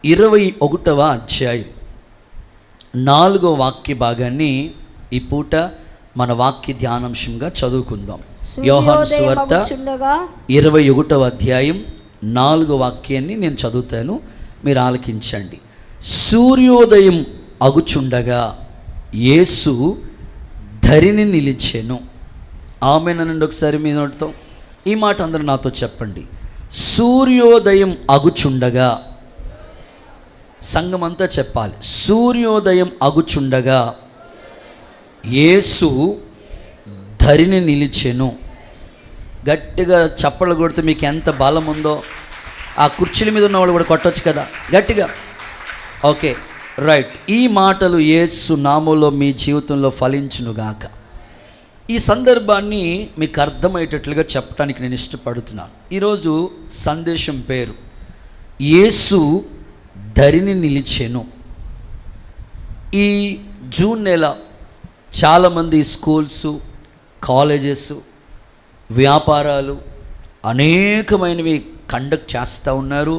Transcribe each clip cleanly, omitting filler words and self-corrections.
21వ అధ్యాయం 4వ వాక్య భాగాన్ని ఈ పూట మన వాక్య ధ్యానాంశంగా చదువుకుందాం. యోహాను సువార్త 21వ అధ్యాయం 4వ వాక్యాన్ని నేను చదువుతాను, మీరు ఆలకించండి. సూర్యోదయం అగుచుండగా యేసు ధరిని నిలిచెను. ఆమేనండి. ఒకసారి మీ నోటితో ఈ మాట అందరూ నాతో చెప్పండి. సూర్యోదయం అగుచుండగా, సంఘమంతా చెప్పాలి. సూర్యోదయం అగుచుండగా యేసు ధరిని నిలిచెను. గట్టిగా చప్పలు కొడితే మీకు ఎంత బలం ఉందో ఆ కుర్చీల మీద ఉన్నవాళ్ళు కూడా కొట్టొచ్చు కదా గట్టిగా. Okay, right. ఈ మాటలు యేసు నామములో మీ జీవితంలో ఫలించునుగాక. ఈ సందర్భాన్ని మీకు అర్థమయ్యేటట్లుగా చెప్పడానికి నేను ఇష్టపడుతున్నాను. ఈరోజు సందేశం పేరు యేసు ధరిని నిలిచెను. ఈ జూన్ నెల చాలామంది స్కూల్స్, కాలేజెస్, వ్యాపారాలు అనేకమైనవి కండక్ట్ చేస్తూ ఉన్నారు,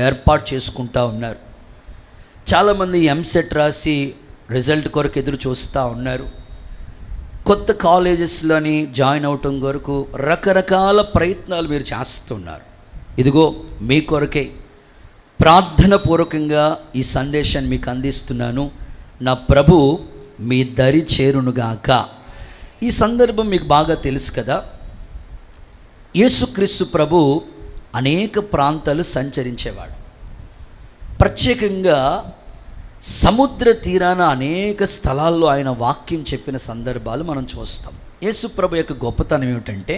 ఏర్పాటు చేసుకుంటూ ఉన్నారు. చాలామంది ఎంసెట్ రాసి రిజల్ట్ కొరకు ఎదురు చూస్తూ ఉన్నారు. కొత్త కాలేజెస్లోని జాయిన్ అవటం కొరకు రకరకాల ప్రయత్నాలు మీరు చేస్తున్నారు. ఇదిగో మీ కొరకే ప్రార్థన పూర్వకంగా ఈ సందేశాన్ని మీకు అందిస్తున్నాను. నా ప్రభు మీ దరి చేరునుగాక. ఈ సందర్భం మీకు బాగా తెలుసు కదా. యేసుక్రీస్తు ప్రభు అనేక ప్రాంతాలు సంచరించేవాడు. ప్రత్యేకంగా సముద్ర తీరాన అనేక స్థలాల్లో ఆయన వాక్యం చెప్పిన సందర్భాలు మనం చూస్తాం. యేసు ప్రభు యొక్క గొప్పతనం ఏమిటంటే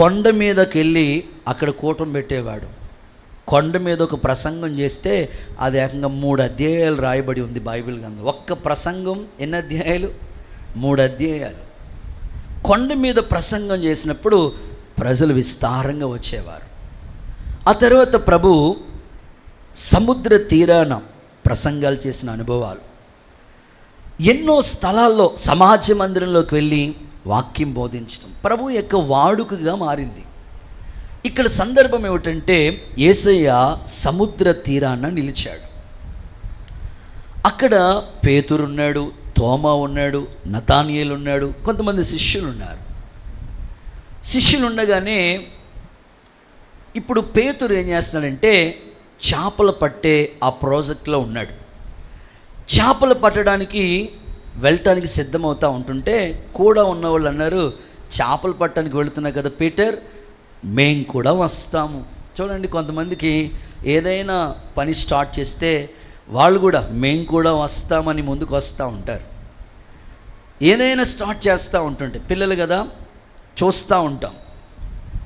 కొండ మీదకి వెళ్ళి అక్కడ కూటం పెట్టేవాడు. కొండ మీద ఒక ప్రసంగం చేస్తే అది ఏకంగా 3 అధ్యాయాలు రాయబడి ఉంది బైబిల్ గ్రంథం. ఒక్క ప్రసంగం ఎన్ని అధ్యాయాలు? 3 అధ్యాయాలు. కొండ మీద ప్రసంగం చేసినప్పుడు ప్రజలు విస్తారంగా వచ్చేవారు. ఆ తర్వాత ప్రభు సముద్ర తీరాన ప్రసంగాలు చేసిన అనుభవాలు, ఎన్నో స్థలాల్లో సమాజ మందిరంలోకి వెళ్ళి వాక్యం బోధించడం ప్రభు యొక్క వాడుకగా మారింది. ఇక్కడ సందర్భం ఏమిటంటే యేసయ్య సముద్ర తీరాన నిలిచాడు. అక్కడ పేతురు ఉన్నాడు, తోమా ఉన్నాడు, నతానియేలు ఉన్నాడు, కొంతమంది శిష్యులు ఉన్నారు. శిష్యులు ఉండగానే ఇప్పుడు పేతురు ఏం చేస్తున్నాడంటే చేపలు పట్టే ఆ ప్రాజెక్ట్లో ఉన్నాడు. చేపలు పట్టడానికి వెళ్ళటానికి సిద్ధమవుతూ ఉంటుంటే కూడా ఉన్నవాళ్ళు అన్నారు, చేపలు పట్టడానికి వెళుతున్నా కదా పీటర్, మేం కూడా వస్తాము. చూడండి, కొంతమందికి ఏదైనా పని స్టార్ట్ చేస్తే వాళ్ళు కూడా మేం కూడా వస్తామని ముందుకు వస్తూ ఉంటారు. ఏదైనా స్టార్ట్ చేస్తూ ఉంటుంటే పిల్లలు కదా చూస్తూ ఉంటాం.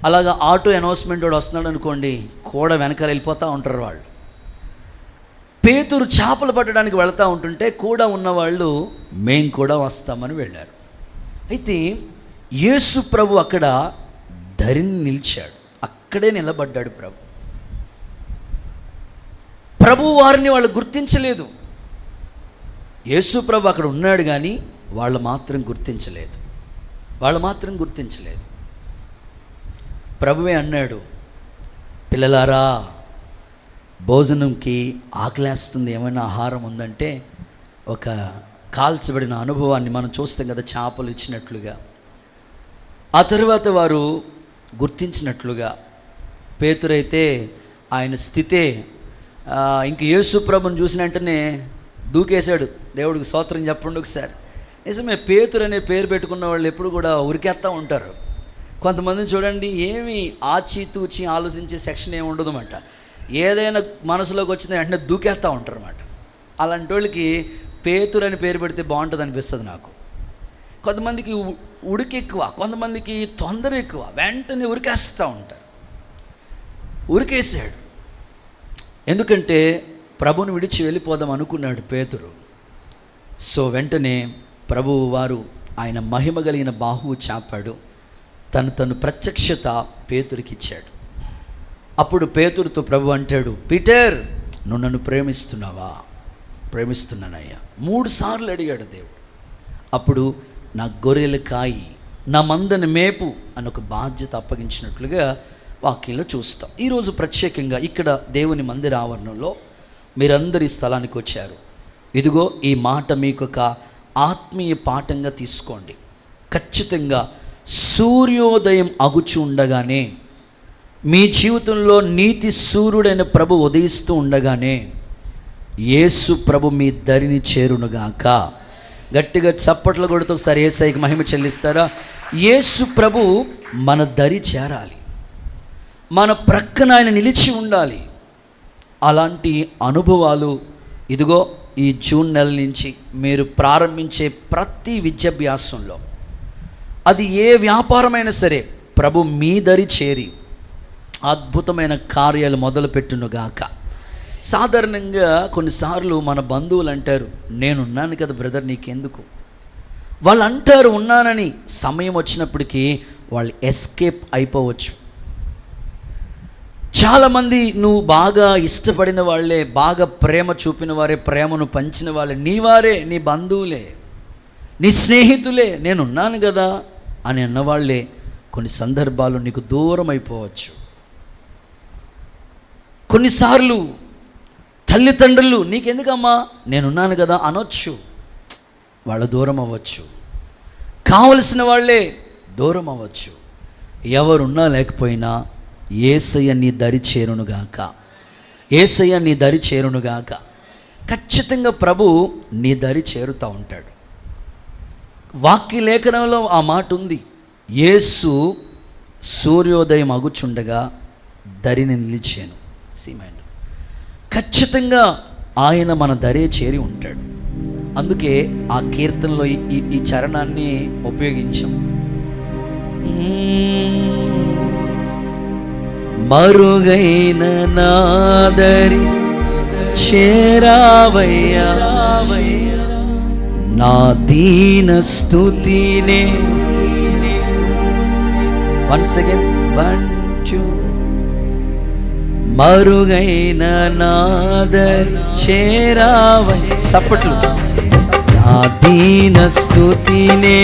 అలాగా ఆటో అనౌన్స్మెంట్ కూడా వస్తున్నాడు అనుకోండి, కూడా వెనకాల వెళ్ళిపోతూ ఉంటారు వాళ్ళు. పేతురు చేపలు పట్టడానికి వెళుతూ ఉంటుంటే కూడా ఉన్నవాళ్ళు మేం కూడా వస్తామని వెళ్ళారు. అయితే యేసు ప్రభు అక్కడ ధరిని నిలిచాడు. అక్కడే నిలబడ్డాడు ప్రభు వారిని వాళ్ళు గుర్తించలేదు. యేసు ప్రభు అక్కడ ఉన్నాడు కానీ వాళ్ళు మాత్రం గుర్తించలేదు. ప్రభువే అన్నాడు, పిల్లలారా భోజనంకి ఆకలేస్తుంది, ఏమైనా ఆహారం ఉందంటే ఒక కాల్చబడిన అనుభవాన్ని మనం చూస్తాం కదా, చేపలు ఇచ్చినట్లుగా. ఆ తరువాత వారు గుర్తించినట్లుగా పేతురైతే ఆయన స్థితే ఇంక యేసు ప్రభుని చూసిన వెంటనే దూకేశాడు. దేవుడికి స్తోత్రం చెప్పండి ఒకసారి. నిజమే, పేతురు అనే పేరు పెట్టుకున్న వాళ్ళు ఎప్పుడు కూడా ఉరికేస్తూ ఉంటారు. కొంతమందిని చూడండి, ఏమి ఆచితూచి ఆలోచించే సెక్షన్ ఏమి ఉండదు అన్నమాట. ఏదైనా మనసులోకి వచ్చిన వెంటనే దూకేస్తూ ఉంటారు అన్నమాట. అలాంటి వాళ్ళకి పేతురు అని పేరు పెడితే బాగుంటుంది అనిపిస్తుంది నాకు. కొంతమందికి ఉడికి ఎక్కువ, కొంతమందికి తొందర ఎక్కువ, వెంటనే ఉరికేస్తూ ఉంటారు. ఉరికేసాడు. ఎందుకంటే ప్రభుని విడిచి వెళ్ళిపోదాం అనుకున్నాడు పేతురు. సో వెంటనే ప్రభువు వారు ఆయన మహిమ కలిగిన బాహువు చాపాడు, తను ప్రత్యక్షత పేతురికి ఇచ్చాడు. అప్పుడు పేతురుతో ప్రభు అంటాడు, పీటర్, నువ్వు నన్ను ప్రేమిస్తున్నావా? ప్రేమిస్తున్నానయ్యా. 3 సార్లు అడిగాడు దేవుడు. అప్పుడు నా గొర్రెలు కాయి, నా మందని మేపు అని ఒక బాధ్యత అప్పగించినట్లుగా వాక్యంలో చూస్తాం. ఈరోజు ప్రత్యేకంగా ఇక్కడ దేవుని మందిర ఆవరణంలో మీరందరి స్థలానికి వచ్చారు. ఇదిగో ఈ మాట మీకు ఒక ఆత్మీయ పాఠంగా తీసుకోండి. ఖచ్చితంగా సూర్యోదయం అగుచు ఉండగానే, మీ జీవితంలో నీతి సూర్యుడైన ప్రభు ఉదయిస్తూ ఉండగానే యేసు ప్రభు మీ దరిని చేరునుగాక. గట్టిగా చప్పట్లు కొడుతూ ఒకసారి యేసయ్యకి మహిమ చెల్లిస్తారా? యేసు ప్రభు మన దరి చేరాలి, మన ప్రక్కన ఆయన నిలిచి ఉండాలి. అలాంటి అనుభవాలు ఇదిగో ఈ జూన్ నెల నుంచి మీరు ప్రారంభించే ప్రతి విద్యాభ్యాసంలో, అది ఏ వ్యాపారమైనా సరే, ప్రభు మీ దరి చేరి అద్భుతమైన కార్యాలు మొదలుపెట్టునుగాక. సాధారణంగా కొన్నిసార్లు మన బంధువులు అంటారు, నేనున్నాను కదా బ్రదర్, నీకెందుకు? వాళ్ళు అంటారు ఉన్నానని, సమయం వచ్చినప్పటికీ వాళ్ళు ఎస్కేప్ అయిపోవచ్చు. చాలామంది నువ్వు బాగా ఇష్టపడిన వాళ్ళే, బాగా ప్రేమ చూపిన వారే, ప్రేమను పంచిన వాళ్ళే, నీ వారే, నీ బంధువులే, నీ స్నేహితులే, నేనున్నాను కదా అని అన్నవాళ్లే కొన్ని సందర్భాలు నీకు దూరం అయిపోవచ్చు. కొన్నిసార్లు తల్లిదండ్రులు నీకెందుకమ్మా, నేనున్నాను కదా అనొచ్చు, వాళ్ళు దూరం అవ్వచ్చు. కావలసిన వాళ్ళే దూరం అవ్వచ్చు. ఎవరున్నా లేకపోయినా యేసయ్య నీ దరి చేరునుగాక, యేసయ్య నీ దరి చేరునుగాక. ఖచ్చితంగా ప్రభు నీ దరి చేరుతూ ఉంటాడు. వాక్య లేఖనంలో ఆ మాట ఉంది, యేసు సూర్యోదయం అగుచుండగా దరిని నిలిచాను. సీమైండ్ ఖచ్చితంగా ఆయన మన దరే చేరి ఉంటాడు. అందుకే ఆ కీర్తనలో ఈ చరణాన్ని ఉపయోగించాం. మరుగైన నాదరి చేరావయ్యా, నా దీన స్తుతినే. Once again, 1 2. మరుగైన నాదరి చేరావయ్యా, చప్పట్లు. నా దీన స్తుతినే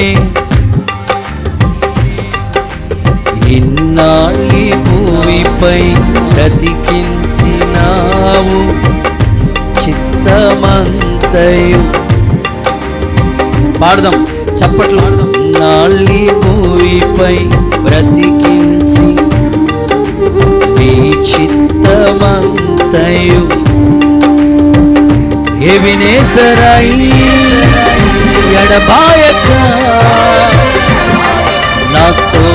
ఇన్నాళ్ళి భూమిపై బ్రతికించినావు, చిత్తమంతయు. పాడదాం చప్పట్లు. నాళ్ళి భూమిపై బ్రతికించి నీ చిత్తమంతయు ఎబినేజరై ఎడబాయక నాతో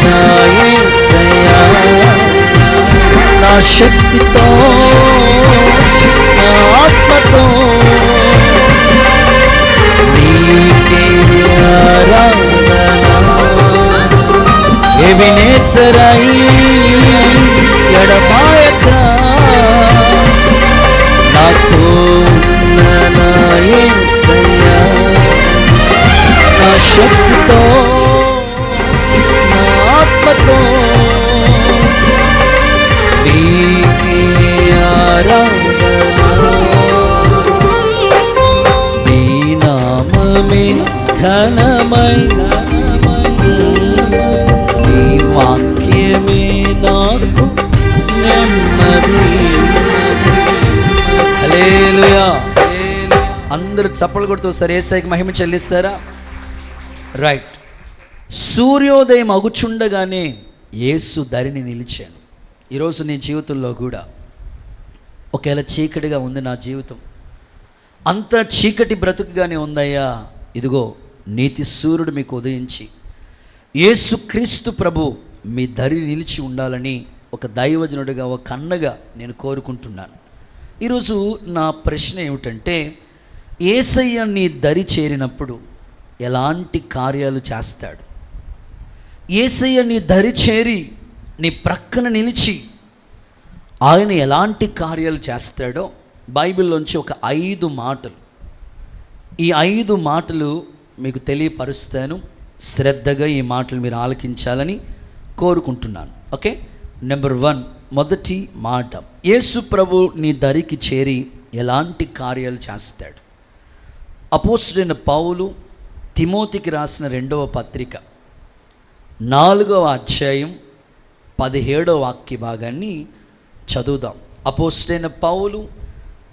నా యేసయ్యా, నా శక్తితో నా ఆత్మతో నీకే ఆరాధన. ఎబినేజరై ఎడబాయక నాతో నా యేసయ్యా, నా శక్తితో నా ఆత్మతో నీకే ఆరాధన. నీ నామమే ఘనమై, నీ వాక్యమే నాకు నెమ్మది. హల్లెలూయా. అందరూ చప్పలు కొడుతూ సరే యేసయ్యకి మహిమ చెల్లిస్తారా? రైట్. సూర్యోదయం అగుచుండగానే యేసు దరిని నిలిచాను. ఈరోజు నీ జీవితంలో కూడా ఒకవేళ చీకటిగా ఉంది నా జీవితం, అంత చీకటి బ్రతుకుగానే ఉందయ్యా, ఇదిగో నీతి సూర్యుడు మీకు ఉదయించి యేసు క్రీస్తు ప్రభు మీ దరి నిలిచి ఉండాలని ఒక దైవజనుడిగా, ఒక కన్నగా నేను కోరుకుంటున్నాను. ఈరోజు నా ప్రశ్న ఏమిటంటే, యేసయ్య నీ దరి చేరినప్పుడు ఎలాంటి కార్యాలు చేస్తాడు? యేసయ్య నీ దరి చేరి నీ ప్రక్కన నిలిచి ఆయన ఎలాంటి కార్యాలు చేస్తాడో బైబిల్లోంచి ఒక 5 మాటలు, ఈ 5 మాటలు మీకు తెలియపరుస్తాను. శ్రద్ధగా ఈ మాటలు మీరు ఆలకించాలని కోరుకుంటున్నాను. ఓకే. నెంబర్ 1, మొదటి మాట, యేసు ప్రభు నీ దరికి చేరి ఎలాంటి కార్యాలు చేస్తాడు? అపోస్తలుడైన పౌలు తిమోతికి రాసిన 2వ పత్రిక 4వ అధ్యాయం 17వ వాక్య భాగాన్ని చదువుదాం. అపోస్తలుడైన పౌలు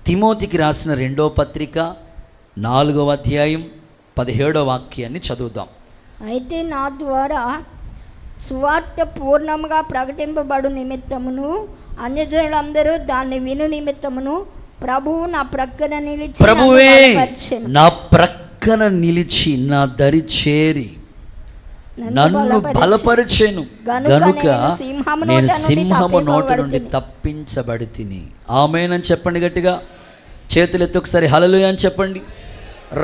తిమోతికి రాసిన 2వ పత్రిక 4వ అధ్యాయం 17వ వాక్యాన్ని చదువుదాం. అయితే నా ద్వారా సువార్త పూర్ణముగా ప్రకటింపబడు నిమిత్తమును అన్యజనులందరూ దాన్ని విను నిమిత్తమును ప్రభువు నా ప్రక్కన నిలిచి, ప్రభువే నా ప్రక్కన నిలిచి నా దరి చేరి నన్ను బలపరిచెను గనుక నేను సింహము నోట నుండి తప్పించబడి తిని. ఆమేన్ అని చెప్పండి గట్టిగా. చేతులు ఎత్తి ఒకసారి హల్లెలూయా అని చెప్పండి.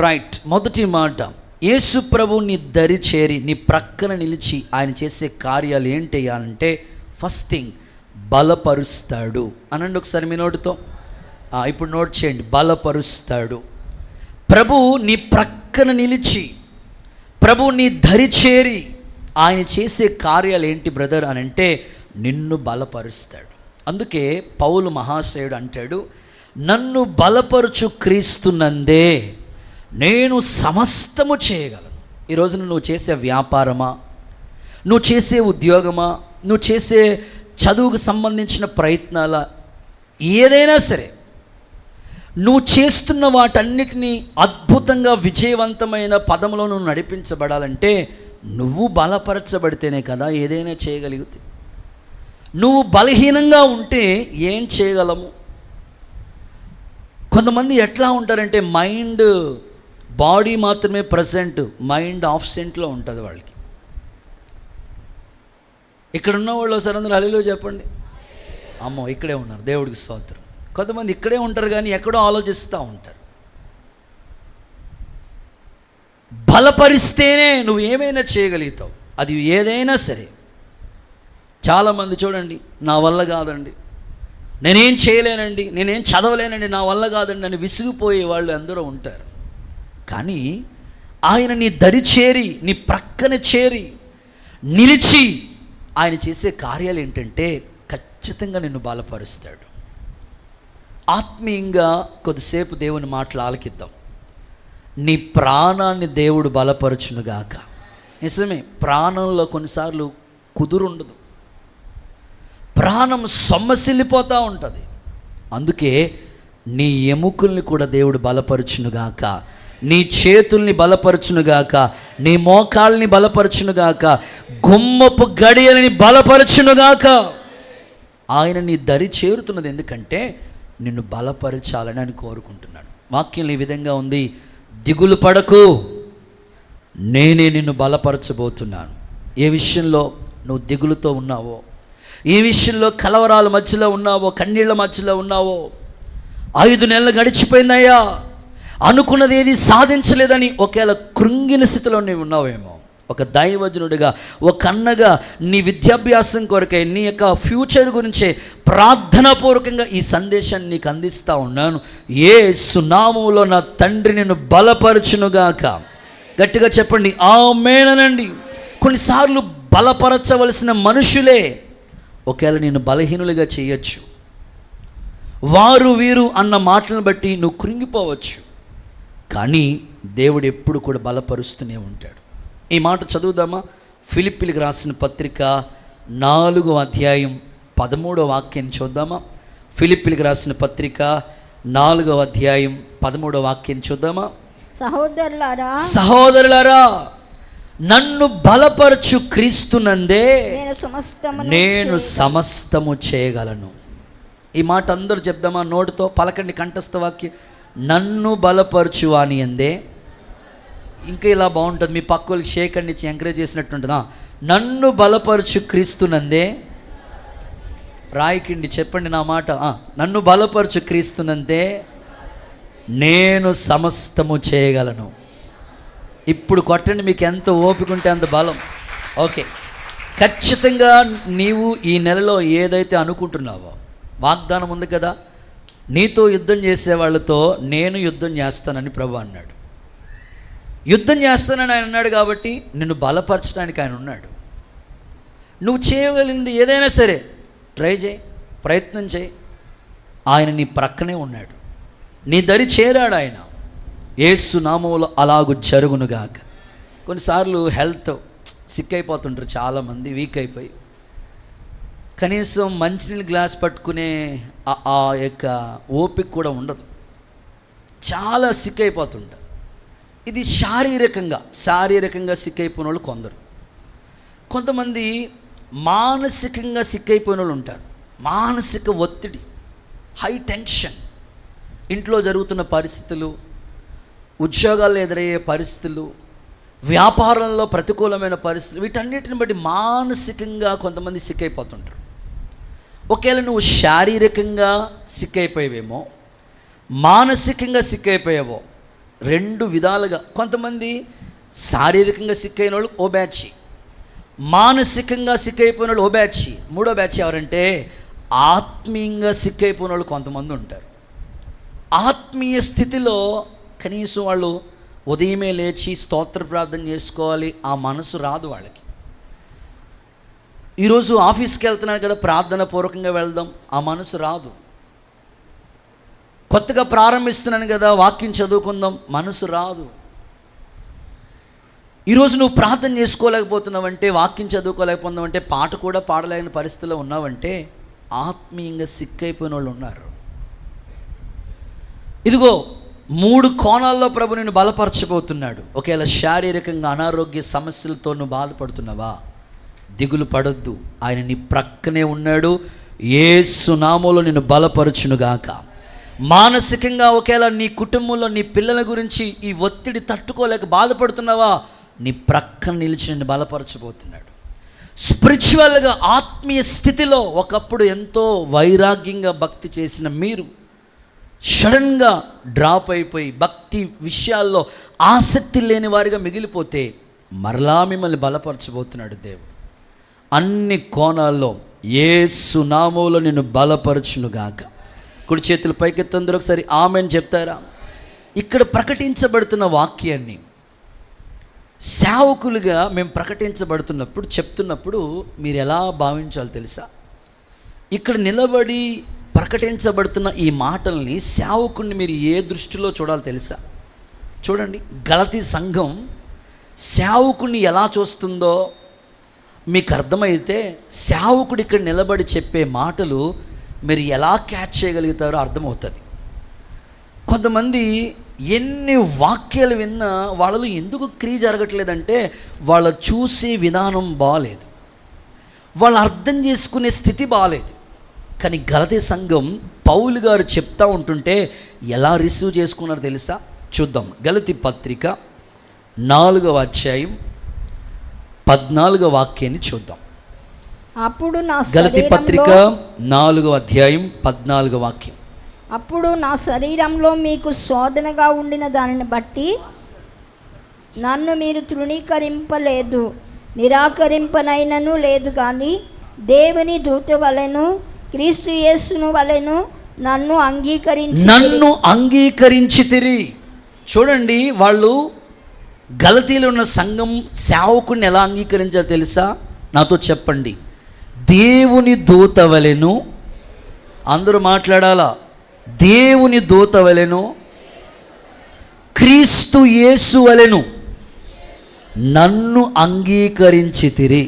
రైట్. మొదటి మాట, యేసు ప్రభు నీ దరి చేరి నీ ప్రక్కన నిలిచి ఆయన చేసే కార్యాలు ఏంటి అంటే, ఫస్ట్ థింగ్ బలపరుస్తాడు అనండి ఒకసారి మీ నోటితో. ఇప్పుడు నోట్ చేయండి, బలపరుస్తాడు. ప్రభు నీ ప్రక్కన నిలిచి, ప్రభు నీ దరి చేరి ఆయన చేసే కార్యాలు ఏంటి బ్రదర్ అని అంటే, నిన్ను బలపరుస్తాడు. అందుకే పౌలు మహాశయుడు అంటాడు, నన్ను బలపరుచు క్రీస్తునందే నేను సమస్తము చేయగలను. ఈరోజు నువ్వు చేసే వ్యాపారమా, నువ్వు చేసే ఉద్యోగమా, నువ్వు చేసే చదువుకు సంబంధించిన ప్రయత్నాల, ఏదైనా సరే నువ్వు చేస్తున్న వాటన్నిటినీ అద్భుతంగా విజయవంతమైన పదంలో నువ్వు నడిపించబడాలంటే నువ్వు బలపరచబడితేనే కదా ఏదైనా చేయగలిగితే. నువ్వు బలహీనంగా ఉంటే ఏం చేయగలము? కొంతమంది ఎట్లా ఉంటారంటే, మైండ్ బాడీ మాత్రమే ప్రజెంట్, మైండ్ ఆబ్సెంట్లో ఉంటుంది వాళ్ళకి. ఇక్కడ ఉన్న వాళ్ళు ఒకసారి అందరూ హల్లెలూయా చెప్పండి. అమ్మో ఇక్కడే ఉన్నారు, దేవుడికి స్తోత్రం. కొంతమంది ఇక్కడే ఉంటారు కానీ ఎక్కడో ఆలోచిస్తూ ఉంటారు. బలపరిస్తేనే నువ్వు ఏమైనా చేయగలుగుతావు, అది ఏదైనా సరే. చాలామంది చూడండి, నా వల్ల కాదండి, నేనేం చేయలేనండి, నేనేం చదవలేనండి, నా వల్ల కాదండి అని విసిగిపోయే వాళ్ళు అందరూ ఉంటారు. కానీ ఆయన నీ దరి చేరి నీ ప్రక్కన చేరి నిలిచి ఆయన చేసే కార్యాలు ఏంటంటే, ఖచ్చితంగా నిన్ను బలపరుస్తాడు. ఆత్మీయంగా కొద్దిసేపు దేవుని మాటలు ఆలకిద్దాం. నీ ప్రాణాన్ని దేవుడు బలపరచునుగాక. నిజమే, ప్రాణంలో కొన్నిసార్లు కుదురుండదు, ప్రాణం సొమ్మసిల్లిపోతూ ఉంటుంది. అందుకే నీ ఎముకల్ని కూడా దేవుడు బలపరచునుగాక, నీ చేతుల్ని బలపరచునుగాక, నీ మోకాల్ని బలపరచునుగాక, గుమ్మపు గడియలని బలపరచునుగాక. ఆయన నీ దరి చేరుతున్నది ఎందుకంటే నిన్ను బలపరచాలని అని కోరుకుంటున్నాడు. వాక్యం ఈ విధంగా ఉంది, దిగులు పడకు, నేనే నిన్ను బలపరచబోతున్నాను. ఏ విషయంలో నువ్వు దిగులుతో ఉన్నావో, ఏ విషయంలో కలవరాల మధ్యలో ఉన్నావో, కన్నీళ్ల మధ్యలో ఉన్నావో, 5 నెలలు గడిచిపోయిందయ్యా, అనుకున్నది ఏది సాధించలేదని ఒకవేళ కృంగిన స్థితిలో నీవు ఉన్నావేమో, ఒక దైవజనుడిగా, ఒక అన్నగా నీ విద్యాభ్యాసం కొరకై, నీ యొక్క ఫ్యూచర్ గురించే ప్రార్థనాపూర్వకంగా ఈ సందేశాన్ని నీకు అందిస్తూ ఉన్నాను. యేసు నామములో నా తండ్రి నిన్ను బలపరచునుగాక. గట్టిగా చెప్పండి ఆమేన్ అనండి. కొన్నిసార్లు బలపరచవలసిన మనుషులే ఒకవేళ నేను బలహీనులుగా చేయొచ్చు. వారు వీరు అన్న మాటలను బట్టి నువ్వు కృంగిపోవచ్చు. కానీ దేవుడు ఎప్పుడు కూడా బలపరుస్తూనే ఉంటాడు. ఈ మాట చదువుదామా? ఫిలిప్పీలకు రాసిన పత్రిక 4వ అధ్యాయం 13వ వాక్యాన్ని చూద్దామా? ఫిలిప్పీలకు రాసిన పత్రిక 4వ అధ్యాయం 13వ వాక్యాన్ని చూద్దామా? సహోదరులారా నన్ను బలపరచు క్రీస్తునందే నేను సమస్తము చేయగలను. ఈ మాట అందరూ చెప్దామా? నోటితో పలకండి, కంఠస్థ వాక్యం. నన్ను బలపరచు అని అందే. ఇంకా ఇలా బాగుంటుంది, మీ పక్క వాళ్ళకి షేక్ అండ్ ఇచ్చి ఎంకరేజ్ చేసినట్టుంటుందా? నన్ను బలపరచు క్రీస్తునందే. రాయికిండి చెప్పండి నా మాట. నన్ను బలపరచు క్రీస్తునందే నేను సమస్తము చేయగలను. ఇప్పుడు కొట్టండి, మీకు ఎంత ఓపిక ఉంటే అంత బలం. ఓకే, ఖచ్చితంగా నీవు ఈ నెలలో ఏదైతే అనుకుంటున్నావో, వాగ్దానం ఉంది కదా, నీతో యుద్ధం చేసే వాళ్ళతో నేను యుద్ధం చేస్తానని ప్రభు అన్నాడు. యుద్ధం చేస్తానని ఆయన అన్నాడు కాబట్టి నిన్ను బలపరచడానికి ఆయన ఉన్నాడు. నువ్వు చేయగలిగింది ఏదైనా సరే ట్రై చేయి, ప్రయత్నం చేయి. ఆయన నీ ప్రక్కనే ఉన్నాడు, నీ దరి చేరాడు ఆయన. యేసు నామములో అలాగు జరుగునుగాక. కొన్నిసార్లు హెల్త్ సిక్ అయిపోతుంటారు చాలామంది, వీక్ అయిపోయి కనీసం మంచినీళ్ళ గ్లాస్ పట్టుకునే ఆ యొక్క ఓపిక కూడా ఉండదు, చాలా సిక్ అయిపోతుంటారు. ఇది శారీరకంగా సిక్ అయిపోయిన వాళ్ళు కొందరు. కొంతమంది మానసికంగా సిక్ అయిపోయిన వాళ్ళు ఉంటారు. మానసిక ఒత్తిడి, హై టెన్షన్, ఇంట్లో జరుగుతున్న పరిస్థితులు, ఉద్యోగాల్లో ఎదురయ్యే పరిస్థితులు, వ్యాపారంలో ప్రతికూలమైన పరిస్థితులు, వీటన్నిటిని బట్టి మానసికంగా కొంతమంది సిక్ అయిపోతుంటారు. ఒకవేళ నువ్వు శారీరకంగా సిక్ అయిపోయావేమో, మానసికంగా సిక్ అయిపోయావో, రెండు విధాలుగా. కొంతమంది శారీరకంగా సిక్ అయిన వాళ్ళు ఓ బ్యాచ్, మానసికంగా సిక్ అయిపోయిన వాళ్ళు ఓ బ్యాచ్, మూడో బ్యాచ్ ఎవరంటే ఆత్మీయంగా సిక్ అయిపోయిన వాళ్ళు కొంతమంది ఉంటారు. ఆత్మీయ స్థితిలో కనీసం వాళ్ళు ఉదయమే లేచి స్తోత్ర ప్రార్థన చేసుకోవాలి, ఆ మనసు రాదు వాళ్ళకి. ఈరోజు ఆఫీస్కి వెళ్తున్నాను కదా, ప్రార్థన పూర్వకంగా వెళ్దాం, ఆ మనసు రాదు. కొత్తగా ప్రారంభిస్తున్నాను కదా, వాక్యం చదువుకుందాం, మనసు రాదు. ఈరోజు నువ్వు ప్రార్థన చేసుకోలేకపోతున్నావంటే, వాక్యం చదువుకోలేకపోతున్నావంటే, పాట కూడా పాడలేని పరిస్థితిలో ఉన్నావంటే ఆత్మీయంగా సిక్ అయిపోయిన వాళ్ళు ఉన్నారు. ఇదిగో 3 కోణాల్లో ప్రభు నిన్ను బలపరచబోతున్నాడు. ఒకవేళ శారీరకంగా అనారోగ్య సమస్యలతో నువ్వు బాధపడుతున్నావా, దిగులు పడొద్దు, ఆయన నీ ప్రక్కనే ఉన్నాడు. యేసు నామములో నిన్ను బలపరచునుగాక. మానసికంగా ఒకవేళ నీ కుటుంబంలో నీ పిల్లల గురించి ఈ ఒత్తిడి తట్టుకోలేక బాధపడుతున్నావా, నీ ప్రక్కన నిలిచి నిన్ను బలపరచబోతున్నాడు. స్పిరిచువల్గా ఆత్మీయ స్థితిలో ఒకప్పుడు ఎంతో వైరాగ్యంగా భక్తి చేసిన మీరు సడన్గా డ్రాప్ అయిపోయి భక్తి విషయాల్లో ఆసక్తి లేని వారిగా మిగిలిపోతే మరలా మిమ్మల్ని బలపరచబోతున్నాడు దేవుడు. అన్ని కోణాల్లో యేసు నామములో నిన్ను బలపరచునుగాక. కుడి చేతులు పైకెత్తందరూ ఒకసారి ఆమెన్ చెప్తారా? ఇక్కడ ప్రకటించబడుతున్న వాక్యాన్ని సేవకులుగా మేము ప్రకటించబడుతున్నప్పుడు, చెప్తున్నప్పుడు మీరు ఎలా భావించాలో తెలుసా? ఇక్కడ నిలబడి ప్రకటించబడుతున్న ఈ మాటల్ని సేవకుడిని మీరు ఏ దృష్టిలో చూడాలో తెలుసా? చూడండి, గలతీ సంఘం సేవకుడిని ఎలా చూస్తుందో మీకు అర్థమైతే, సేవకుడు ఇక్కడ నిలబడి చెప్పే మాటలు మీరు ఎలా క్యాచ్ చేయగలుగుతారో అర్థమవుతుంది. కొంతమంది ఎన్ని వాక్యాలు విన్నా వాళ్ళలో ఎందుకు క్రియ జరగట్లేదంటే వాళ్ళ చూసే విధానం బాగాలేదు, వాళ్ళు అర్థం చేసుకునే స్థితి బాగాలేదు. కానీ గలతీ సంఘం పౌలు గారు చెప్తా ఉంటుంటే ఎలా రిసీవ్ చేసుకున్నారో తెలుసా? చూద్దాం. గలతీ పత్రిక 4వ అధ్యాయం 14వ వాక్యాన్ని చూద్దాం. అప్పుడు నా గలతీ పత్రిక 4వ అధ్యాయం 14వ వాక్యం. అప్పుడు నా శరీరంలో మీకు శోధనగా ఉండిన దానిని బట్టి నన్ను మీరు తృణీకరింపలేదు, నిరాకరింపనైనను లేదు, కానీ దేవుని దూత వలెను క్రీస్తు యేసును వలెను నన్ను అంగీకరించితిరి. చూడండి, వాళ్ళు గలతీలో ఉన్న సంఘం సేవకుడిని ఎలా అంగీకరించాలో తెలుసా? నాతో చెప్పండి. దేవుని దూత వలెను, అందరూ మాట్లాడాలా, దేవుని దూత వలెను క్రీస్తు యేసు వలెను నన్ను అంగీకరించితిరి.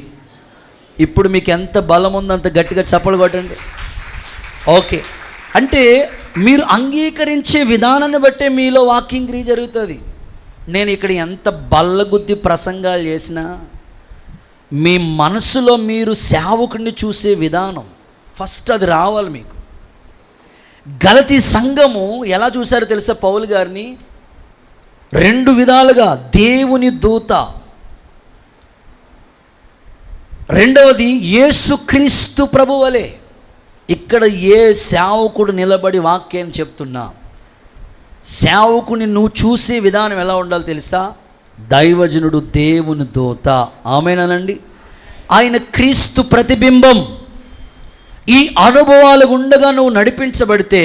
ఇప్పుడు మీకు ఎంత బలం ఉందో అంత గట్టిగా చప్పలు కొట్టండి. ఓకే, అంటే మీరు అంగీకరించే విధానాన్ని బట్టే మీలో వాక్యం క్రియ జరుగుతుంది. నేను ఇక్కడ ఎంత బల్లగుద్ది ప్రసంగాలు చేసినా మీ మనసులో మీరు సేవకుడిని చూసే విధానం ఫస్ట్ అది రావాలి మీకు. గలతీ సంఘము ఎలా చూశారో తెలుసా పౌలు గారిని? 2 విధాలుగా. దేవుని దూత, రెండవది యేసుక్రీస్తు ప్రభువలే. ఇక్కడ ఏ సేవకుడు నిలబడి వాక్యాన్ని చెప్తున్నా, సేవకుని నువ్వు చూసే విధానం ఎలా ఉండాలో తెలుసా? దైవజనుడు దేవుని దూత, ఆమేనండి. ఆయన క్రీస్తు ప్రతిబింబం. ఈ అనుభవాలు ఉండగా నువ్వు నడిపించబడితే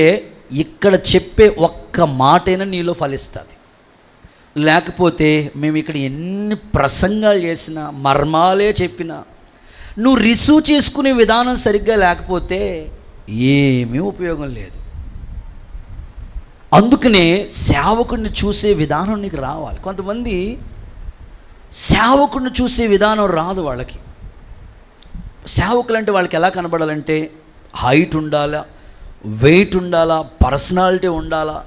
ఇక్కడ చెప్పే ఒక్క మాటైనా నీలో ఫలిస్తుంది. లేకపోతే మేము ఇక్కడ ఎన్ని ప్రసంగాలు చేసినా, మర్మాలే చెప్పినా, నువ్వు రిసీవ్ చేసుకునే విధానం సరిగ్గా లేకపోతే ఏమీ ఉపయోగం లేదు. అందుకనే సేవకుడిని చూసే విధానం నీకు రావాలి. కొంతమంది సేవకుడిని చూసే విధానం రాదు వాళ్ళకి. సేవకులు అంటే వాళ్ళకి ఎలా కనబడాలంటే హైట్ ఉండాలా, వెయిట్ ఉండాలా, పర్సనాలిటీ ఉండాలా.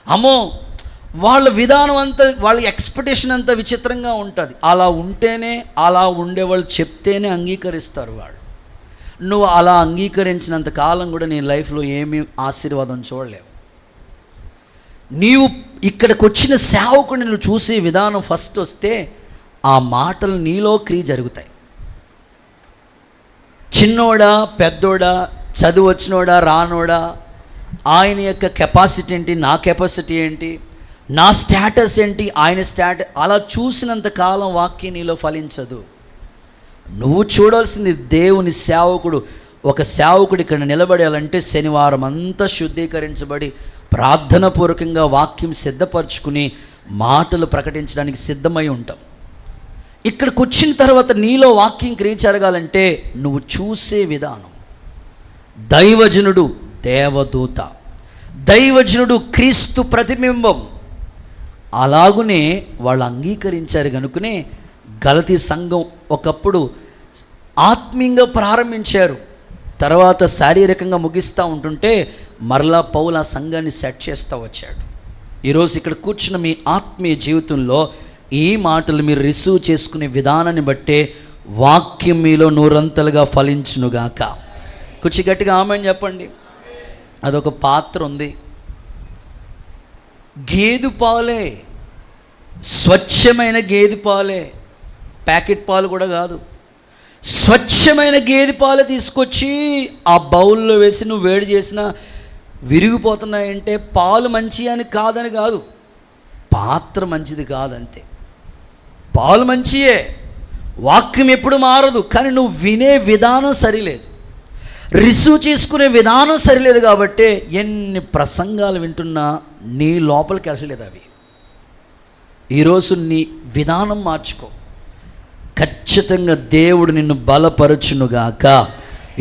అమ్మో, వాళ్ళ విధానం అంతా, వాళ్ళ ఎక్స్పెక్టేషన్ అంతా విచిత్రంగా ఉంటుంది. అలా ఉంటేనే, అలా ఉండేవాళ్ళు చెప్తేనే అంగీకరిస్తారు వాళ్ళు. నువ్వు అలా అంగీకరించినంత కాలం కూడా నీ లైఫ్లో ఏమీ ఆశీర్వాదం చూడలేవు. నీవు ఇక్కడికి వచ్చిన సేవకుడిని నువ్వు చూసే విధానం ఫస్ట్ వస్తే ఆ మాటలు నీలో క్రియ జరుగుతాయి. చిన్నోడా, పెద్దోడా, చదువు వచ్చినోడా, రానోడా, ఆయన యొక్క కెపాసిటీ ఏంటి, నా కెపాసిటీ ఏంటి, నా స్టేటస్ ఏంటి, ఆయన స్టేటస్, అలా చూసినంత కాలం వాక్యం నీలో ఫలించదు. నువ్వు చూడాల్సింది దేవుని సేవకుడు. ఒక సేవకుడు ఇక్కడ నిలబడాలంటే శనివారం అంతా శుద్ధీకరించబడి ప్రార్థనాపూర్వకంగా వాక్యం సిద్ధపరచుకుని మాటలు ప్రకటించడానికి సిద్ధమై ఉంటాం. ఇక్కడికి వచ్చిన తర్వాత నీలో వాక్యం క్రియ జరగాలంటే నువ్వు చూసే విధానం. దైవజనుడు దేవదూత, దైవజనుడు క్రీస్తు ప్రతిబింబం. అలాగునే వాళ్ళు అంగీకరించారు కనుకనే గలతీ సంఘం ఒకప్పుడు ఆత్మీయంగా ప్రారంభించారు, తర్వాత శారీరకంగా ముగిస్తూ ఉంటుంటే మరలా పౌలు ఆ సంఘాన్ని సెట్ చేస్తూ వచ్చాడు. ఈరోజు ఇక్కడ కూర్చున్న మీ ఆత్మీయ జీవితంలో ఈ మాటలు మీరు రిసీవ్ చేసుకునే విధానాన్ని బట్టే వాక్యం మీలో నూరంతలుగా ఫలించునుగాక. కొంచెం గట్టిగా ఆమెను చెప్పండి. అదొక పాత్ర ఉంది, గేదె పాలే, స్వచ్ఛమైన గేదె పాలే, ప్యాకెట్ పాలు కూడా కాదు, స్వచ్ఛమైన గేదె పాలు తీసుకొచ్చి ఆ బౌల్లో వేసి నువ్వు వేడి చేసినా విరిగిపోతున్నాయంటే పాలు మంచి అని కాదని కాదు, పాత్ర మంచిది కాదంతే. పాలు మంచియే, వాక్యం ఎప్పుడు మారదు, కానీ నువ్వు వినే విధానం సరిలేదు, రిసీవ్ చేసుకునే విధానం సరిలేదు. కాబట్టి ఎన్ని ప్రసంగాలు వింటున్నా నీ లోపలికి వెళ్ళలేదు అవి. ఈరోజు నీ విధానం మార్చుకో, ఖచ్చితంగా దేవుడు నిన్ను బలపరచునుగాక.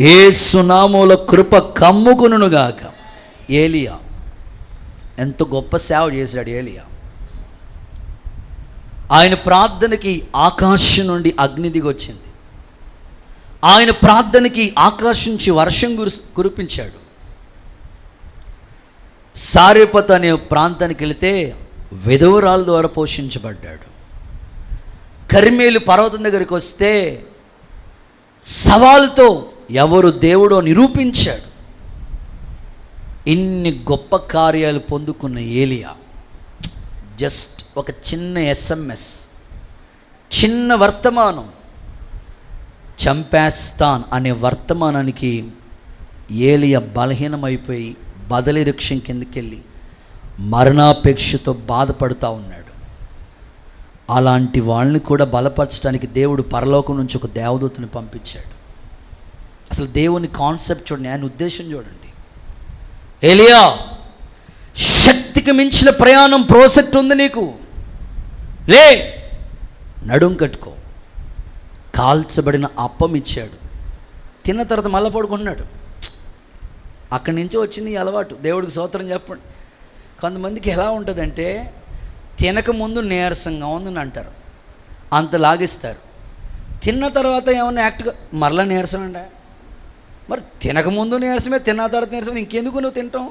యేసు నామములో కృప కమ్ముకునుగాక. ఏలియా ఎంత గొప్ప సేవ చేశాడు. ఏలియా ఆయన ప్రార్థనకి ఆకాశం నుండి అగ్ని దిగి వచ్చింది, ఆయన ప్రార్థనకి ఆకాశం నుంచి వర్షం కురిపించాడు. సారెపత్ అనే ప్రాంతానికి వెళితే విధవరాల ద్వారా పోషించబడ్డాడు. కర్మేలు పర్వతం దగ్గరికి వస్తే సవాలుతో ఎవరు దేవుడో నిరూపించాడు. ఇన్ని గొప్ప కార్యాలు పొందుకున్న ఏలియా జస్ట్ ఒక చిన్న SMS, చిన్న వర్తమానం, చంపేస్తాన్ అనే వర్తమానానికి ఏలియా బలహీనమైపోయి బదలి వృక్షం కిందకెళ్ళి మరణాపేక్షతో బాధపడుతూ ఉన్నాడు. అలాంటి వాళ్ళని కూడా బలపరచడానికి దేవుడు పరలోకం నుంచి ఒక దేవదూతని పంపించాడు. అసలు దేవుని కాన్సెప్ట్ చూడండి, ఆయన ఉద్దేశం చూడండి. ఏలియా, శక్తికి మించిన ప్రయాణం ప్రాజెక్ట్ ఉంది నీకు, లే, నడుం కట్టుకో. కాల్చబడిన అప్పం ఇచ్చాడు, తిన్న తర్వాత మళ్ళీ పడుకున్నాడు. అక్కడి నుంచి వచ్చింది ఈ అలవాటు. దేవుడికి స్తోత్రం చెప్పండి. కొంతమందికి ఎలా ఉంటుందంటే తినకముందు నీరసంగా ఉందని అంటారు, అంత లాగిస్తారు. తిన్న తర్వాత ఏమన్నా యాక్ట్గా మరలా నీరసం అండి. మరి తినకముందు నీరసమే, తిన్న తర్వాత నీరసమే, ఇంకెందుకు నువ్వు తింటాం?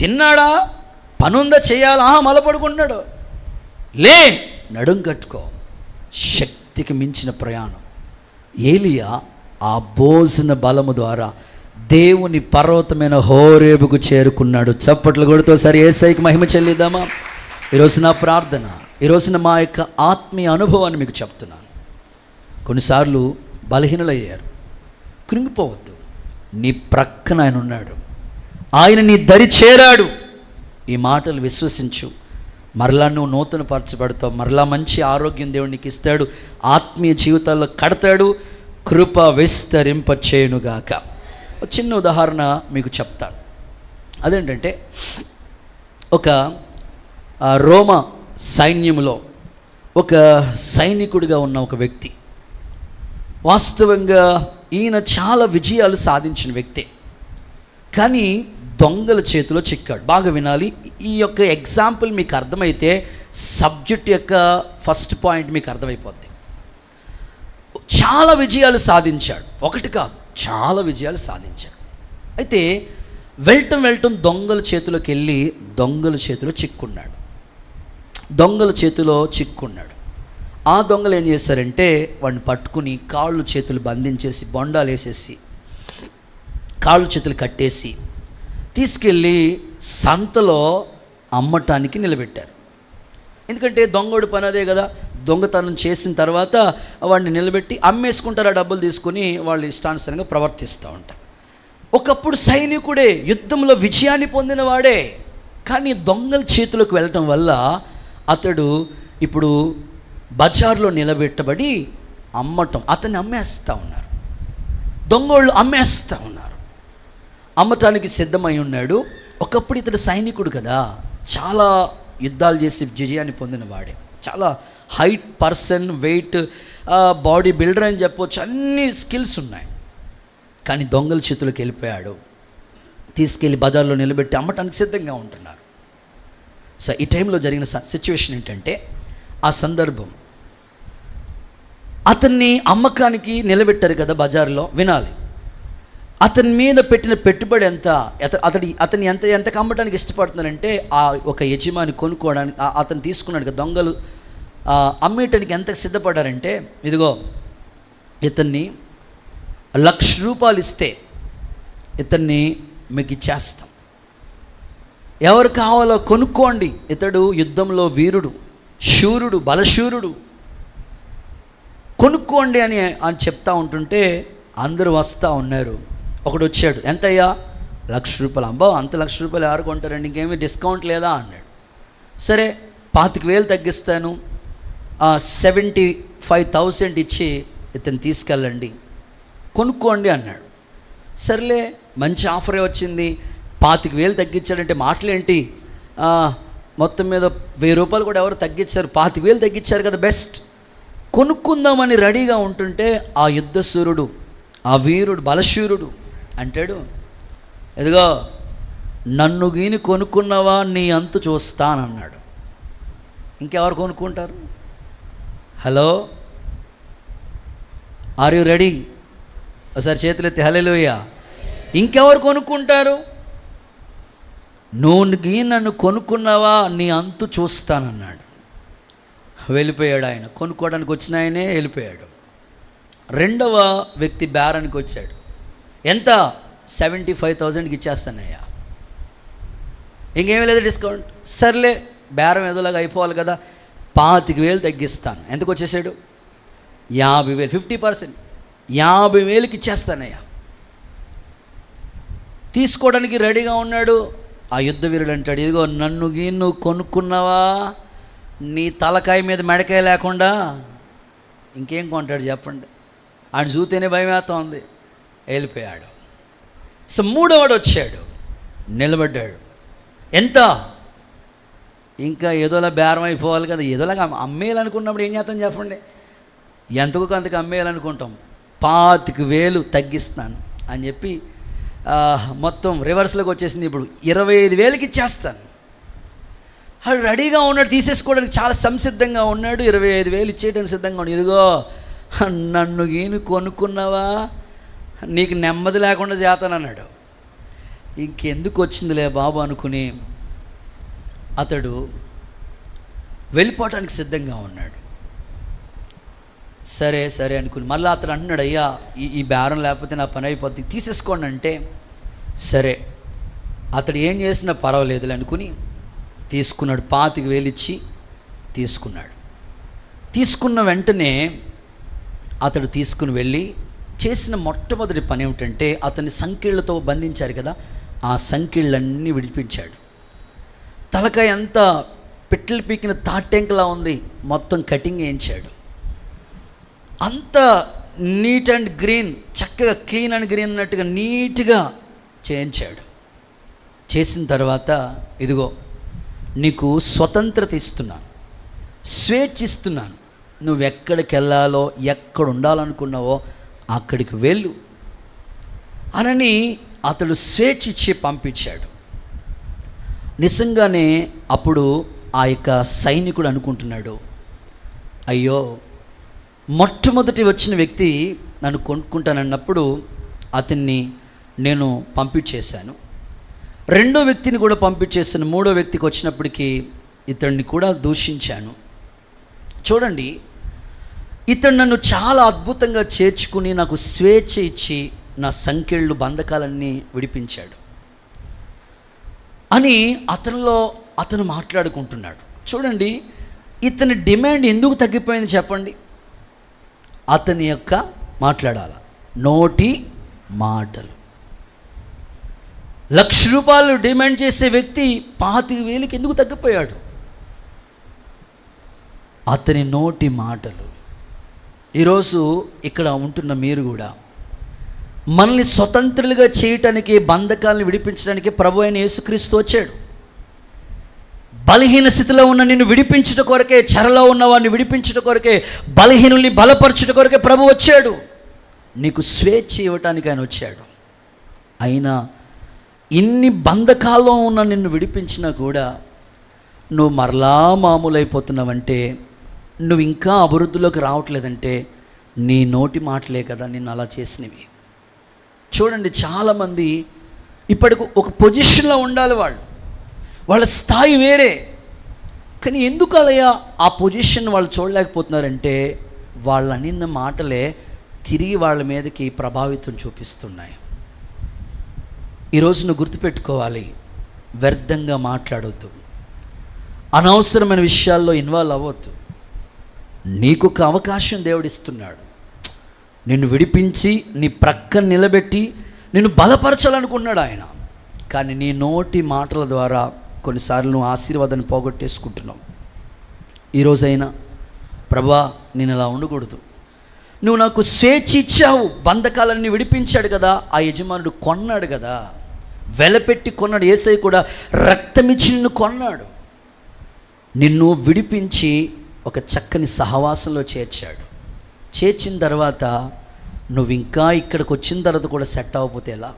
తిన్నాడా, పనుందా, చేయాలా, మళ్ళీ పడుకుంటున్నాడు. లే, నడుం కట్టుకో. శక్తికి మించిన ప్రయాణం. ఏలియా ఆ భోజన బలము ద్వారా దేవుని పర్వతమైన హోరేబుకు చేరుకున్నాడు. చప్పట్లు కొడుతూ సరే యేసయ్యకి మహిమ చెల్లిద్దామా? ఈరోజు నా ప్రార్థన, ఈరోజున మా యొక్క ఆత్మీయ అనుభవాన్ని మీకు చెప్తున్నాను. కొన్నిసార్లు బలహీనులయ్యారు, కృంగిపోవద్దు. నీ ప్రక్కన ఆయన ఉన్నాడు, ఆయన నీ దరి చేరాడు. ఈ మాటలు విశ్వసించు, మరలా నువ్వు నూతన పరచబడతావు. మరలా మంచి ఆరోగ్యం దేవుడు నీకు ఇస్తాడు, ఆత్మీయ జీవితాల్లో కడతాడు, కృప విస్తరింప చేయునుగాక. ఒక చిన్న ఉదాహరణ మీకు చెప్తాను. అదేంటంటే ఒక రోమా సైన్యంలో ఒక సైనికుడిగా ఉన్న ఒక వ్యక్తి, వాస్తవంగా ఈయన చాలా విజయాలు సాధించిన వ్యక్తే, కానీ దొంగల చేతిలో చిక్కాడు. బాగా వినాలి, ఈ యొక్క ఎగ్జాంపుల్ మీకు అర్థమైతే సబ్జెక్ట్ యొక్క ఫస్ట్ పాయింట్ మీకు అర్థమైపోద్ది. చాలా విజయాలు సాధించాడు. ఒకటి కాదు, చాలా విజయాలు సాధించాడు. అయితే వెళ్ళటం దొంగల చేతిలోకి వెళ్ళి దొంగల చేతిలో చిక్కున్నాడు. ఆ దొంగలు ఏం చేశారంటే వాడిని పట్టుకుని కాళ్ళు చేతులు బంధించేసి బొండాలు వేసేసి కాళ్ళు చేతులు కట్టేసి తీసుకెళ్ళి సంతలో అమ్మటానికి నిలబెట్టారు. ఎందుకంటే దొంగోడు పని అదే కదా, దొంగతనం చేసిన తర్వాత వాడిని నిలబెట్టి అమ్మేసుకుంటారు, ఆ డబ్బులు తీసుకొని వాళ్ళు ఇష్టానుసారంగా ప్రవర్తిస్తూ ఉంటారు. ఒకప్పుడు సైనికుడే, యుద్ధంలో విజయాన్ని పొందిన వాడే, కానీ దొంగల చేతులకు వెళ్ళటం వల్ల అతడు ఇప్పుడు బజార్లో నిలబెట్టబడి అతన్ని అమ్మేస్తూ ఉన్నారు. దొంగోళ్ళు అమ్మేస్తూ ఉన్నారు, అమ్మటానికి సిద్ధమై ఉన్నాడు. ఒకప్పుడు ఇతడు సైనికుడు కదా, చాలా యుద్ధాలు చేసి విజయాన్ని పొందిన వాడే, చాలా height person, weight, body builder అని చెప్పొచ్చు, అన్ని స్కిల్స్ ఉన్నాయి. కానీ దొంగల చేతులకు వెళ్ళిపోయాడు. తీసుకెళ్ళి బజార్లో నిలబెట్టి అమ్మటానికి సిద్ధంగా ఉంటున్నారు. సో ఈ టైంలో జరిగిన సిచ్యువేషన్ ఏంటంటే, ఆ సందర్భం అతన్ని అమ్మకానికి నిలబెట్టారు కదా బజార్లో. వినాలి, అతని మీద పెట్టిన పెట్టుబడి ఎంత, అతని ఎంత అమ్మటానికి ఇష్టపడుతున్నారంటే, ఆ ఒక యజమాని కొనుక్కోవడానికి అతను తీసుకున్నాడు కదా, దొంగలు అమ్మేయటానికి ఎంత సిద్ధపడ్డారంటే, ఇదిగో ఇతన్ని ₹1,00,000 ఇస్తే ఇతన్ని మీకు ఇచ్చేస్తాం, ఎవరు కావాలో కొనుక్కోండి, ఇతడు యుద్ధంలో వీరుడు, శూరుడు, బలశూరుడు, కొనుక్కోండి అని చెప్తా ఉంటుంటే అందరూ వస్తూ ఉన్నారు. ఒకడు వచ్చాడు, ఎంతయ్యా? ₹1,00,000. అబ్బా, అంత ₹1,00,000 ఎవరు కొంటారండి, ఇంకేమీ డిస్కౌంట్ లేదా అన్నాడు. సరే 25,000 తగ్గిస్తాను, 75,000 ఇచ్చి ఇతను తీసుకెళ్ళండి, కొనుక్కోండి అన్నాడు. సర్లే, మంచి ఆఫరే వచ్చింది, 25,000 తగ్గించాడంటే మాటలేంటి, మొత్తం మీద ₹1,000 కూడా ఎవరు తగ్గించారు, 25,000 తగ్గించారు కదా, బెస్ట్, కొనుక్కుందామని రెడీగా ఉంటుంటే ఆ యుద్ధశూరుడు, ఆ వీరుడు, బలశూరుడు అంటాడు, ఎదుగో నన్ను గీని కొనుక్కున్నావా, నీ అంతు చూస్తానన్నాడు. ఇంకెవరు కొనుక్కుంటారు? Hello, are you ready? ఒకసారి చేతులెత్తి హల్లెలూయా. ఇంకెవరు కొనుక్కుంటారు? నువ్వు నన్ను కొనుక్కున్నావా, నీ అంతు చూస్తానన్నాడు. వెళ్ళిపోయాడు ఆయన. కొనుక్కోవడానికి వచ్చిన ఆయనే వెళ్ళిపోయాడు. రెండవ వ్యక్తి బేరానికి వచ్చాడు. ఎంత? 75,000కి ఇచ్చేస్తానయ్యా, ఇంకేమీ లేదు డిస్కౌంట్. సర్లే, బేరం ఏదోలాగా అయిపోవాలి కదా, 25,000 తగ్గిస్తాను. ఎంతకు వచ్చేసాడు? 50,000, 50%, 50,000కి ఇచ్చేస్తానయ్యా. తీసుకోవడానికి రెడీగా ఉన్నాడు. ఆ యుద్ధ వీరుడు అంటాడు, ఇదిగో నన్ను నువ్వు కొనుక్కున్నావా, నీ తలకాయ మీద మెడకాయ లేకుండా ఇంకేం కొంటాడు చెప్పండి. ఆయన చూస్తేనే భయం వేస్తోంది. వెళ్ళిపోయాడు. సో మూడోవాడు వచ్చాడు, నిలబడ్డాడు. ఎంత? ఇంకా ఏదోలా బేరం అయిపోవాలి కదా, ఏదోలాగా అమ్మేయాలనుకున్నప్పుడు ఏం చేస్తాం చెప్పండి, ఎంతకు అంతకు అమ్మేయాలనుకుంటాం. 25,000 తగ్గిస్తాను అని చెప్పి మొత్తం రివర్స్లోకి వచ్చేసింది. ఇప్పుడు 25,000కి ఇచ్చేస్తాను. వాడు రెడీగా ఉన్నాడు, తీసేసుకోవడానికి చాలా సంసిద్ధంగా ఉన్నాడు. 25,000 ఇచ్చేయడానికి సిద్ధంగా ఉన్నాడు. ఇదిగో నన్ను గీను కొనుక్కున్నావా, నీకు నెమ్మది లేకుండా చేస్తానన్నాడు. ఇంకెందుకు వచ్చిందిలే బాబు అనుకుని అతడు వెళ్ళిపోవటానికి సిద్ధంగా ఉన్నాడు. సరే సరే అనుకుని మళ్ళీ అతను అంటున్నాడు, అయ్యా ఈ బేరం లేకపోతే నా పని అయిపోద్ది, తీసేసుకోండి అంటే, సరే అతడు ఏం చేసినా పర్వాలేదులే అనుకుని తీసుకున్నాడు. 25,000 ఇచ్చి తీసుకున్నాడు. తీసుకున్న వెంటనే అతడు తీసుకుని వెళ్ళి చేసిన మొట్టమొదటి పని ఏమిటంటే, అతన్ని సంకెళ్ళతో బంధించారు కదా, ఆ సంకెళ్ళన్నీ విడిపించాడు. తలకాయ అంతా పెట్టెలు పీకిన తాటెంకలా ఉంది, మొత్తం కటింగ్ వేయించాడు. అంత నీట్ అండ్ గ్రీన్, చక్కగా క్లీన్ అండ్ గ్రీన్ అన్నట్టుగా నీట్గా చేయించాడు. చేసిన తర్వాత, ఇదిగో నీకు స్వతంత్రత ఇస్తున్నాను, స్వేచ్ఛ ఇస్తున్నాను, నువ్వెక్కడికి వెళ్ళాలో, ఎక్కడ ఉండాలనుకున్నావో అక్కడికి వెళ్ళు అనని అతడు స్వేచ్ఛ ఇచ్చి పంపించాడు. నిజంగానే అప్పుడు ఆ యొక్క సైనికుడు అనుకుంటున్నాడు, అయ్యో మొట్టమొదటి వచ్చిన వ్యక్తి నన్ను కొనుక్కుంటానన్నప్పుడు అతన్ని నేను పంపించేశాను. రెండో వ్యక్తిని కూడా పంపించేసాను. మూడో వ్యక్తికి వచ్చినప్పటికీ ఇతన్ని కూడా దూషించాను. చూడండి, ఇతడు నన్ను చాలా అద్భుతంగా చేర్చుకుని నాకు స్వేచ్ఛ ఇచ్చి నా సంకెళ్ళు బంధకాలన్నీ విడిపించాడు అని అతను మాట్లాడుకుంటున్నాడు. చూడండి, ఇతని డిమాండ్ ఎందుకు తగ్గిపోయింది చెప్పండి? అతని యొక్క మాట్లాడాల నోటి మాటలు. ₹1,00,000 డిమాండ్ చేసే వ్యక్తి 25,000కి ఎందుకు తగ్గిపోయాడు? అతని నోటి మాటలు. ఈరోజు ఇక్కడ ఉంటున్న మీరు కూడా మనల్ని స్వతంత్రులుగా చేయటానికి, బంధకాలను విడిపించడానికి ప్రభు అయిన యేసుక్రీస్తు వచ్చాడు. బలహీన స్థితిలో ఉన్న నిన్ను విడిపించుట కొరకే, చెరలో ఉన్న వారిని విడిపించుట కొరకే, బలహీనుల్ని బలపరచుట కొరకే ప్రభు వచ్చాడు. నీకు స్వేచ్ఛ ఇవ్వటానికి ఆయన వచ్చాడు. అయినా ఇన్ని బంధకాల్లో ఉన్న నిన్ను విడిపించినా కూడా నువ్వు మరలా మామూలైపోతున్నావంటే, నువ్వు ఇంకా అభివృద్ధిలోకి రావట్లేదంటే నీ నోటి మాటలే కదా నిన్ను అలా చేసినవి. చూడండి, చాలామంది ఇప్పటికి ఒక పొజిషన్లో ఉండాలి, వాళ్ళ స్థాయి వేరే, కానీ ఎందుకు అలా ఆ పొజిషన్ వాళ్ళు చూడలేకపోతున్నారంటే వాళ్ళ నిన్న మాటలే తిరిగి వాళ్ళ మీదకి ప్రభావితం చూపిస్తున్నాయి. ఈరోజు నువ్వు గుర్తుపెట్టుకోవాలి, వ్యర్థంగా మాట్లాడవద్దు, అనవసరమైన విషయాల్లో ఇన్వాల్వ్ అవ్వద్దు. నీకు ఒక అవకాశం దేవుడిస్తున్నాడు. నిన్ను విడిపించి నీ ప్రక్కన నిలబెట్టి నిన్ను బలపరచాలనుకున్నాడు ఆయన. కానీ నీ నోటి మాటల ద్వారా కొన్నిసార్లు నువ్వు ఆశీర్వాదాన్ని పోగొట్టేసుకుంటున్నావు. ఈరోజైనా ప్రభా, నేను అలా ఉండకూడదు, నువ్వు నాకు స్వేచ్ఛ ఇచ్చావు, బంధకాలన్నీ విడిపించాడు కదా, ఆ యజమానుడు కొన్నాడు కదా, వెలపెట్టి కొన్నాడు. యేసయ్య కూడా రక్తమిచ్చి నిన్ను కొన్నాడు, నిన్ను విడిపించి ఒక చక్కని సహవాసంలో చేర్చాడు. చేర్చిన తర్వాత నువ్వు ఇంకా ఇక్కడికి వచ్చిన తర్వాత కూడా సెట్ అవ్వకపోతే ఎలా?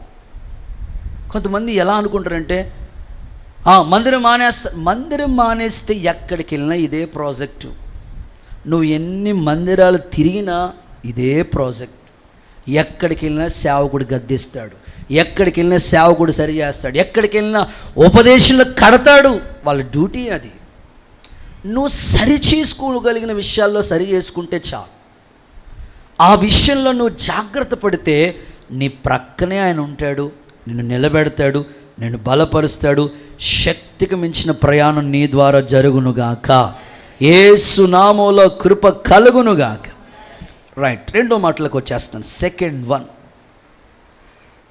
కొంతమంది ఎలా అనుకుంటారంటే మందిరం మానేస్తే ఎక్కడికి వెళ్ళినా ఇదే ప్రాజెక్టు, నువ్వు ఎన్ని మందిరాలు తిరిగినా ఇదే ప్రాజెక్ట్, ఎక్కడికి వెళ్ళినా సేవకుడు గద్దిస్తాడు, ఎక్కడికి వెళ్ళినా సేవకుడు సరి చేస్తాడు, ఎక్కడికి వెళ్ళినా ఉపదేశంలో కడతాడు. వాళ్ళ డ్యూటీ అది. నువ్వు సరి చేసుకోగలిగిన విషయాల్లో సరి చేసుకుంటే చాలు. ఆ విషయంలో నువ్వు జాగ్రత్త పడితే నీ ప్రక్కనే ఆయన ఉంటాడు, నిన్ను నిలబెడతాడు, నిన్ను బలపరుస్తాడు. శక్తికి మించిన ప్రయాణం నీ ద్వారా జరుగునుగాక, యేసు నామములో కృప కలుగునుగాక. రైట్, రెండో మాటలకు వచ్చేస్తాను. సెకండ్ వన్,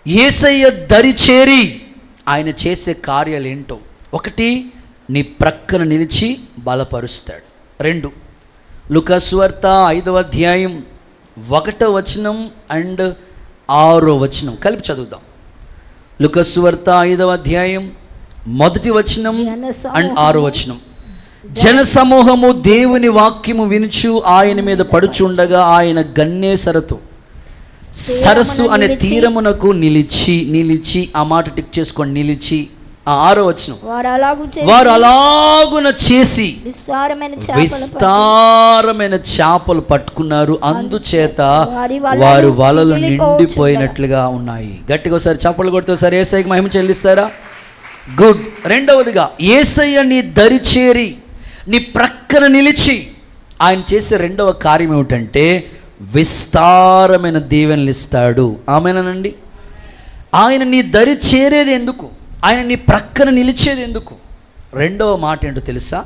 యేసయ్య దరి చేరి ఆయన చేసే కార్యాలు ఏంటో. ఒకటి, నీ ప్రక్కన నిలిచి బలపరుస్తాడు. 2, లూకా సువార్త 5వ అధ్యాయం 1వ వచనం అండ్ 6వ వచనం కలిపి చదువుదాం. లూకా సువార్త 5వ అధ్యాయం 1వ వచనం అండ్ 6వ వచనం. జనసమూహము దేవుని వాక్యము వినుచు ఆయన మీద పడుచుండగా ఆయన గన్నేసరతో సరస్సు అనే తీరమునకు నిలిచి ఆ మాట టిక్ చేసుకోండి, నిలిచి. 6వ వచనం, వారు అలాగున చేసి విస్తారమైన చేపలు పట్టుకున్నారు, అందుచేత వారు వలలు నిండిపోయినట్లుగా ఉన్నాయి. గట్టిగా ఒకసారి చప్పలు కొడితే ఒకసారి యేసయ్యకి మహిమ చెల్లిస్తారా? గుడ్. రెండవదిగా, యేసయ్య నీ దరి చేరి నీ ప్రక్కన నిలిచి ఆయన చేసే రెండవ కార్యం ఏమిటంటే విస్తారమైన దీవెనలు ఇస్తాడు. ఆమేనండి. ఆయన నీ దరి చేరేది ఎందుకు? ఆయన నీ ప్రక్కన నిలిచేది ఎందుకు? రెండవ మాట ఏంటో తెలుసా?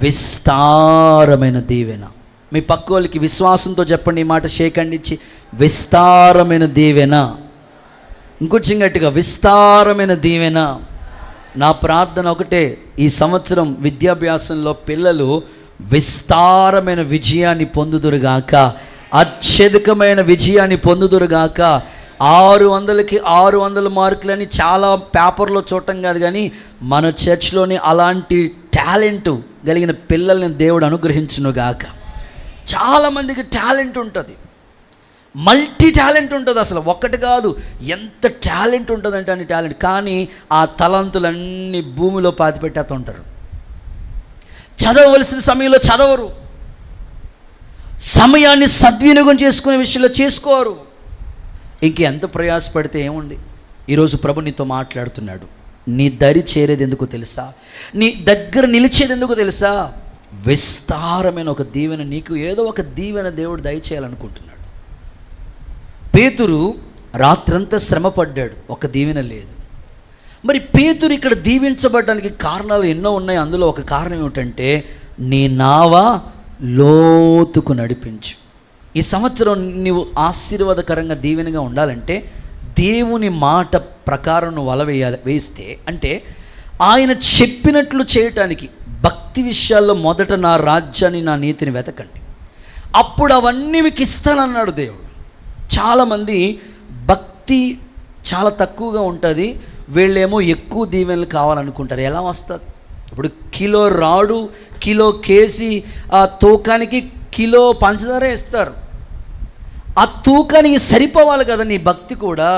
విస్తారమైన దీవెన. మీ పక్క వాళ్ళకి విశ్వాసంతో చెప్పండి ఈ మాట, షేకండిచ్చి, విస్తారమైన దీవెన. ఇంకొంచెం గట్టిగా, విస్తారమైన దీవెన. నా ప్రార్థన ఒకటే, ఈ సంవత్సరం విద్యాభ్యాసంలో పిల్లలు విస్తారమైన విజయాన్ని పొందుదురుగాక, అత్యధికమైన విజయాన్ని పొందుదురుగాక. 600కి 600 మార్కులని చాలా పేపర్లో చూడటం కాదు, కానీ మన చర్చ్లోని అలాంటి టాలెంట్ కలిగిన పిల్లల్ని దేవుడు అనుగ్రహించునుగాక. చాలామందికి టాలెంట్ ఉంటుంది, మల్టీ టాలెంట్ ఉంటుంది. అసలు ఒక్కటి కాదు, ఎంత టాలెంట్ ఉంటుందంటే అన్ని టాలెంట్. కానీ ఆ తలంతులన్నీ భూమిలో పాతిపెట్టేస్తుంటారు. చదవవలసిన సమయంలో చదవరు, సమయాన్ని సద్వినియోగం చేసుకునే విషయంలో చేసుకోరు. ఇంకెంత ప్రయాసపడితే ఏముంది? ఈరోజు ప్రభు నీతో మాట్లాడుతున్నాడు. నీ దరి చేరేది ఎందుకు తెలుసా? నీ దగ్గర నిలిచేది ఎందుకు తెలుసా? విస్తారమైన ఒక దీవెన, నీకు ఏదో ఒక దీవెన దేవుడు దయచేయాలనుకుంటున్నాడు. పేతురు రాత్రంతా శ్రమపడ్డాడు, ఒక దీవెన లేదు. మరి పేతురు ఇక్కడ దీవించబడడానికి కారణాలు ఎన్నో ఉన్నాయి. అందులో ఒక కారణం ఏమిటంటే, నీ నావ లోతుకు నడిపించు. ఈ సంవత్సరం నీవు ఆశీర్వాదకరంగా దీవెనగా ఉండాలంటే దేవుని మాట ప్రకారం నువ్వు వల వేస్తే, అంటే ఆయన చెప్పినట్లు చేయటానికి భక్తి విషయాల్లో మొదట నా రాజ్యాన్ని, నా నీతిని వెతకండి, అప్పుడు అవన్నీ మీకు ఇస్తానన్నాడు దేవుడు. చాలామంది భక్తి చాలా తక్కువగా ఉంటుంది, వీళ్ళేమో ఎక్కువ దీవెనలు కావాలనుకుంటారు. ఎలా వస్తుంది? ఇప్పుడు కిలో రాడు, కిలో కేసి, ఆ తూకానికి కిలో పంచదార ఇస్తారు. ఆ తూకానికి సరిపోవాలి కదా నీ భక్తి కూడా.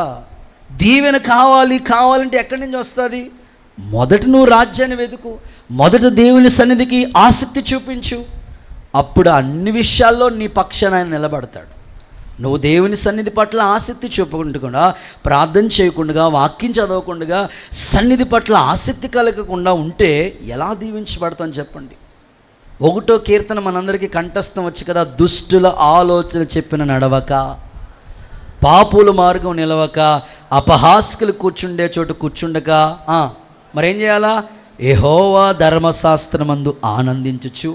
దీవెన కావాలంటే ఎక్కడి నుంచి వస్తుంది? మొదట నువ్వు రాజ్యాన్ని వెతుకు, మొదట దేవుని సన్నిధికి ఆసక్తి చూపించు, అప్పుడు అన్ని విషయాల్లో నీ పక్షాన ఆయన నిలబడతాడు. నువ్వు దేవుని సన్నిధి పట్ల ఆసక్తి చూపకుండా, ప్రార్థన చేయకుండా, వాక్యం చదవకుండా, సన్నిధి పట్ల ఆసక్తి కలగకుండా ఉంటే ఎలా దీవించబడతాను చెప్పండి? 1వ కీర్తన మనందరికీ కంఠస్థం వచ్చి కదా, దుష్టుల ఆలోచన చెప్పిన నడవక, పాపుల మార్గం నిలవక, అపహాస్కులు కూర్చుండే చోటు కూర్చుండక, మరేం చేయాలా? యెహోవా ధర్మశాస్త్రమందు ఆనందించుచు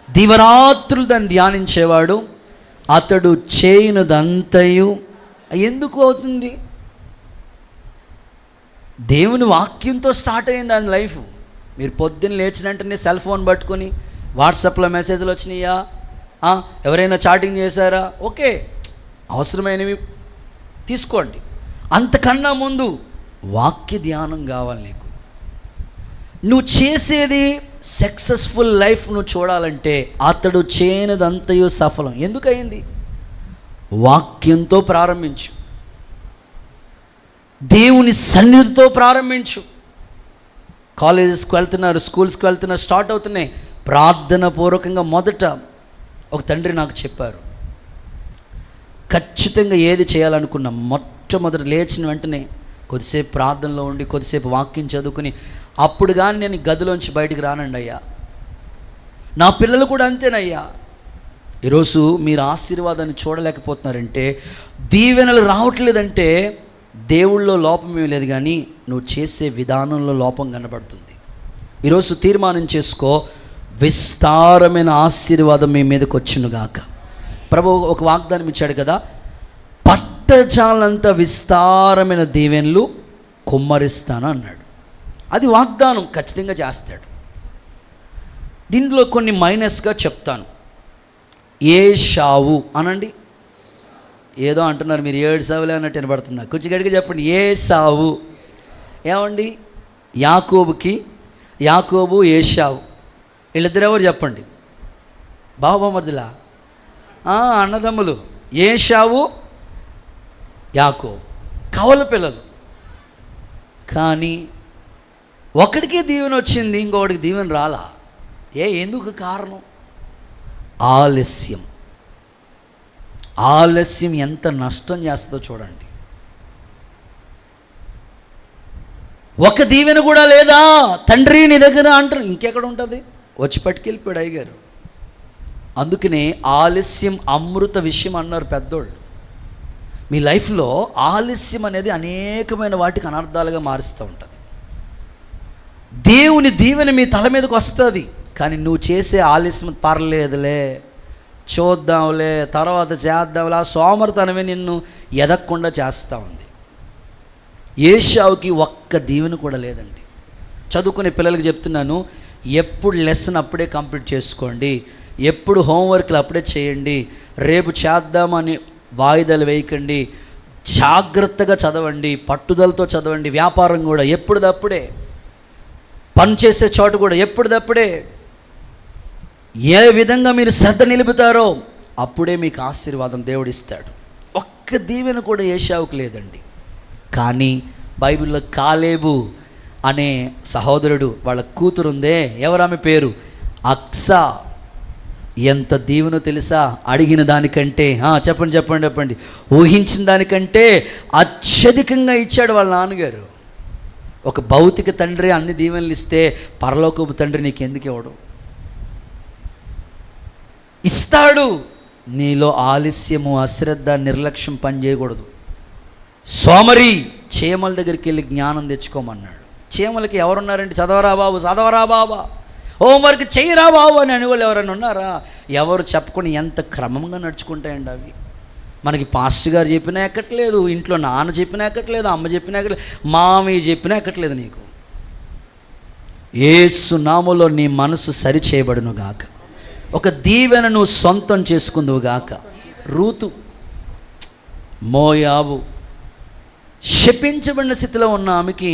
దివరాత్రులు దాన్ని ధ్యానించేవాడు, అతడు చేయనుదంతయు. ఎందుకు అవుతుంది? దేవుని వాక్యంతో స్టార్ట్ అయింది ఆయన లైఫ్. మీరు పొద్దున్న లేచిన వెంటనే సెల్ ఫోన్ పట్టుకొని వాట్సాప్లో మెసేజ్లు వచ్చినాయా, ఎవరైనా చాటింగ్ చేశారా, ఓకే, అవసరమైనవి తీసుకోండి. అంతకన్నా ముందు వాక్య ధ్యానం కావాలి నీకు. నువ్వు చేసేది సక్సెస్ఫుల్ లైఫ్ నువ్వు చూడాలంటే అతడు చేయనిదంతయు సఫలం. ఎందుకయింది? వాక్యంతో ప్రారంభించు, దేవుని సన్నిధితో ప్రారంభించు. కాలేజెస్కి వెళ్తున్నారు, స్కూల్స్కి వెళ్తున్నారు, స్టార్ట్ అవుతున్నాయి. ప్రార్థన పూర్వకంగా మొదట ఒక తండ్రి నాకు చెప్పారు, ఖచ్చితంగా ఏది చేయాలనుకున్నా మొట్టమొదటి లేచిన వెంటనే కొద్దిసేపు ప్రార్థనలో ఉండి, కొద్దిసేపు వాక్యం చదువుకుని, అప్పుడు కానీ నేను గదిలోంచి బయటికి రానండి అయ్యా. నా పిల్లలు కూడా అంతేనయ్యా. ఈరోజు మీరు ఆశీర్వాదాన్ని చూడలేకపోతున్నారంటే, దీవెనలు రావట్లేదంటే దేవుళ్ళలో లోపమేమీ లేదు, కానీ నువ్వు చేసే విధానంలో లోపం కనబడుతుంది. ఈరోజు తీర్మానం చేసుకో, విస్తారమైన ఆశీర్వాదం మీ మీదకి వచ్చునుగాక. ప్రభు ఒక వాగ్దానం ఇచ్చాడు కదా, పట్టజాలంత విస్తారమైన దీవెనలు కుమ్మరిస్తాను అన్నాడు. అది వాగ్దానం, ఖచ్చితంగా చేస్తాడు. దీంట్లో కొన్ని మైనస్గా చెప్తాను. ఏషావు అనండి. ఏదో అంటున్నారు మీరు, 7 సావులే అన్నట్టు వినబడుతుందా? కొంచెం గట్టిగా చెప్పండి. ఏసావు. ఏమండి? యాకోబు ఏషావు, వీళ్ళిద్దరు ఎవరు చెప్పండి? బావమరుదులా? అన్నదమ్ములు. ఏషావు యాకోబు కవల పిల్లలు. కానీ ఒకడికే దీవెన వచ్చింది, ఇంకొకటికి దీవెన రాలా. ఎందుకు కారణం? ఆలస్యం ఎంత నష్టం చేస్తుందో చూడండి. ఒక దీవెన కూడా లేదా తండ్రి నీ దగ్గర అంటారు, ఇంకెక్కడ ఉంటుంది? వచ్చి పట్టుకెళ్ళిపోయాడు అయ్యగారు. అందుకనే ఆలస్యం అమృత విషయం అన్నారు పెద్దోళ్ళు. మీ లైఫ్లో ఆలస్యం అనేది అనేకమైన వాటికి అనర్థాలుగా మారుస్తూ ఉంటుంది. దేవుని దీవెన మీ తల మీదకి వస్తుంది, కానీ నువ్వు చేసే ఆలస్యం పర్లేదులే, చూద్దాంలే, తర్వాత చేద్దాంలే, ఆ సోమరితనమే నిన్ను ఎదగకుండా చేస్తూ ఉంది. ఏషావుకి ఒక్క దీవెన కూడా లేదండి. చదువుకునే పిల్లలకి చెప్తున్నాను, ఎప్పుడు లెసన్ అప్పుడే కంప్లీట్ చేసుకోండి, ఎప్పుడు హోంవర్క్లు అప్పుడే చేయండి, రేపు చేద్దామని వాయిదాలు వేయకండి, జాగ్రత్తగా చదవండి, పట్టుదలతో చదవండి. వ్యాపారం కూడా ఎప్పుడుదప్పుడే, పనిచేసే చోటు కూడా ఎప్పుడుదప్పుడే. ఏ విధంగా మీరు శ్రద్ధ నిలుపుతారో అప్పుడే మీకు ఆశీర్వాదం దేవుడిస్తాడు. ఒక్క దీవెన కూడా ఏషావుకు లేదండి. కానీ బైబిల్లో కాలేబు అనే సహోదరుడు, వాళ్ళ కూతురుందే, ఎవరామె పేరు? అక్సా. ఎంత దీవెనో తెలుసా? అడిగిన దానికంటే చెప్పండి చెప్పండి చెప్పండి ఊహించిన దానికంటే అత్యధికంగా ఇచ్చాడు వాళ్ళ నాన్నగారు. ఒక భౌతిక తండ్రి అన్ని దీవెనలు ఇస్తే పరలోకపు తండ్రి నీకెందుకు ఇవ్వడు? ఇస్తాడు. నీలో ఆలస్యము, అశ్రద్ధ, నిర్లక్ష్యం పని చేయకూడదు. సోమరి చీమల దగ్గరికి వెళ్ళి జ్ఞానం తెచ్చుకోమన్నాడు. చీమలకి ఎవరున్నారంటే చదవరా బాబు, చదవరా బాబా, హోంవర్క్ చెయ్యరా బాబు అని అనేవాళ్ళు ఎవరైనా ఉన్నారా? ఎవరు చెప్పకుండా ఎంత క్రమంగా నడుచుకుంటాయండి అవి. మనకి పాస్టర్ గారు చెప్పినా ఎక్కట్లేదు, ఇంట్లో నాన్న చెప్పినా ఎక్కట్లేదు, అమ్మ చెప్పినా ఎక్కట్లేదు, మామయ్య చెప్పినా ఎక్కట్లేదు. నీకు యేసు నామములో నీ మనసు సరి చేయబడును గాక. ఒక దీవెనను సొంతం చేసుకుందువు గాక. రూతు మోయాబు శపించబడిన స్థితిలో ఉన్న ఆమెకి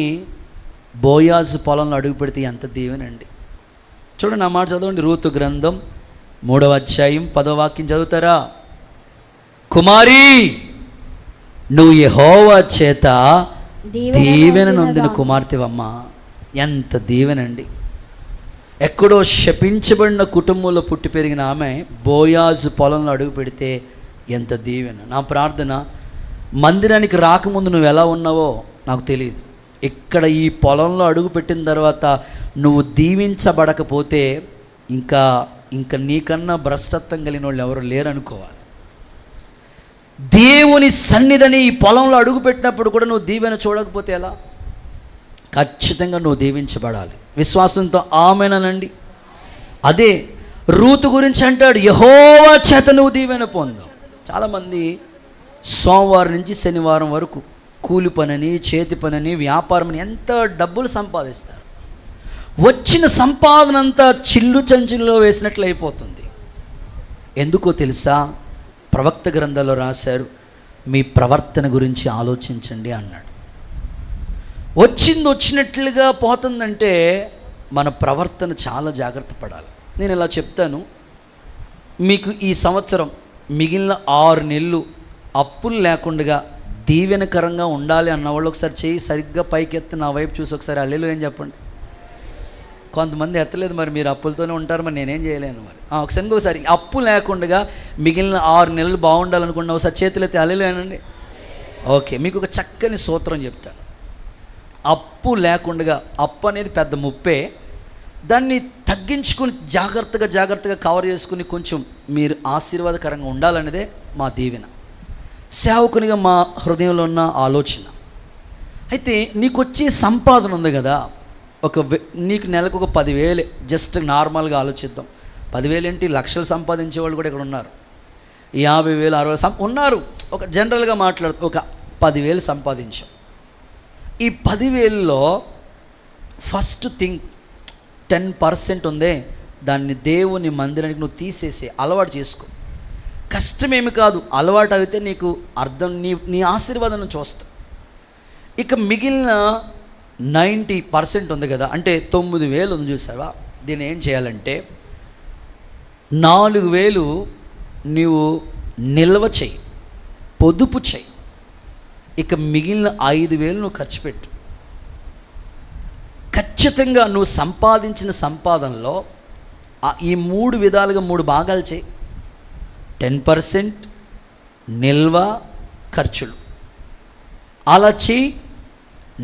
బోయాజు పొలంలో అడుగు పెడితే ఎంత దీవెనండి. చూడండి, ఆ మాట చదవండి. రూతు గ్రంథం 3వ అధ్యాయం 10వ వాక్యం చదువుతారా? కుమారి, నువ్వు యెహోవా చేత దీవెన నొందిన కుమార్తెవమ్మా. ఎంత దీవెనండి. ఎక్కడో శపించబడిన కుటుంబంలో పుట్టి పెరిగిన ఆమె బోయాజు పొలంలో అడుగు పెడితే ఎంత దీవెన. నా ప్రార్థన, మందిరానికి రాకముందు నువ్వు ఎలా ఉన్నావో నాకు తెలియదు. ఇక్కడ ఈ పొలంలో అడుగు పెట్టిన తర్వాత నువ్వు దీవించబడకపోతే ఇంకా నీకన్నా భ్రష్టత్వం కలిగిన వాళ్ళు ఎవరు లేరనుకోవాలి. దేవుని సన్నిధిని ఈ పొలంలో అడుగు పెట్టినప్పుడు కూడా నువ్వు దీవెన చూడకపోతే ఎలా? ఖచ్చితంగా నువ్వు దీవించబడాలి. విశ్వాసంతో ఆమెనండి. అదే రూతు గురించి అంటాడు, యెహోవా చేత నువ్వు దీవెన పొందు. చాలామంది సోమవారం నుంచి శనివారం వరకు కూలి పనని, చేతి పనని, వ్యాపారం అని ఎంత డబ్బులు సంపాదిస్తారు. వచ్చిన సంపాదన అంతా చిల్లు చంచుల్లో వేసినట్లు అయిపోతుంది. ఎందుకో తెలుసా? ప్రవక్త గ్రంథంలో రాశారు, మీ ప్రవర్తన గురించి ఆలోచించండి అన్నాడు. వచ్చింది వచ్చినట్లుగా పోతుందంటే మన ప్రవర్తన చాలా జాగ్రత్త పడాలి. నేను ఇలా చెప్తాను, మీకు ఈ సంవత్సరం మిగిలిన 6 నెలలు అప్పులు లేకుండా దీవెనకరంగా ఉండాలి అన్నవాళ్ళు ఒకసారి చేయి సరిగ్గా పైకెత్తి నా వైపు చూసి ఒకసారి హల్లెలూయా ఏం చెప్పండి. కొంతమంది ఎత్తలేదు, మరి మీరు అప్పులతోనే ఉంటారు, మరి నేనేం చేయలేను. మరి ఒకసారి అప్పు లేకుండా మిగిలిన 6 నెలలు బాగుండాలనుకున్న ఒకసారి చేతులు ఎత్తి హల్లెలూయా అనండి. ఓకే, మీకు ఒక చక్కని సూత్రం చెప్తాను. అప్పు లేకుండా, అప్పు అనేది పెద్ద ముప్పే, దాన్ని తగ్గించుకుని జాగ్రత్తగా కవర్ చేసుకుని కొంచెం మీరు ఆశీర్వాదకరంగా ఉండాలనేదే మా దీవెన, సేవకునిగా మా హృదయంలో ఉన్న ఆలోచన. అయితే నీకు వచ్చే సంపాదన ఉంది కదా, నీకు నెలకు ఒక 10,000, జస్ట్ నార్మల్గా ఆలోచిద్దాం. 10,000 ఏంటి, లక్షలు సంపాదించే వాళ్ళు కూడా ఇక్కడ ఉన్నారు. 50,000, 60,000 ఉన్నారు. ఒక జనరల్గా మాట్లాడుతూ ఒక 10,000 సంపాదించాం. ఈ 10,000లో ఫస్ట్ థింగ్ 10% ఉందే, దాన్ని దేవుని మందిరానికి నువ్వు తీసేసి అలవాటు చేసుకో. కష్టమేమి కాదు, అలవాటు అయితే నీకు అర్థం, నీ ఆశీర్వాదం చూస్తా. ఇక మిగిలిన 90% ఉంది కదా, అంటే 9,000 ఉంది చూసావా, దీన్ని ఏం చేయాలంటే 4,000 నీవు నిల్వ చెయ్యి, పొదుపు చెయ్యి. ఇక మిగిలిన 5,000 నువ్వు ఖర్చు పెట్టు. ఖచ్చితంగా నువ్వు సంపాదించిన సంపాదనలో ఈ 3 విధాలుగా 3 భాగాలు చేయి. 10% నిల్వ, ఖర్చులు. అలా చేయి.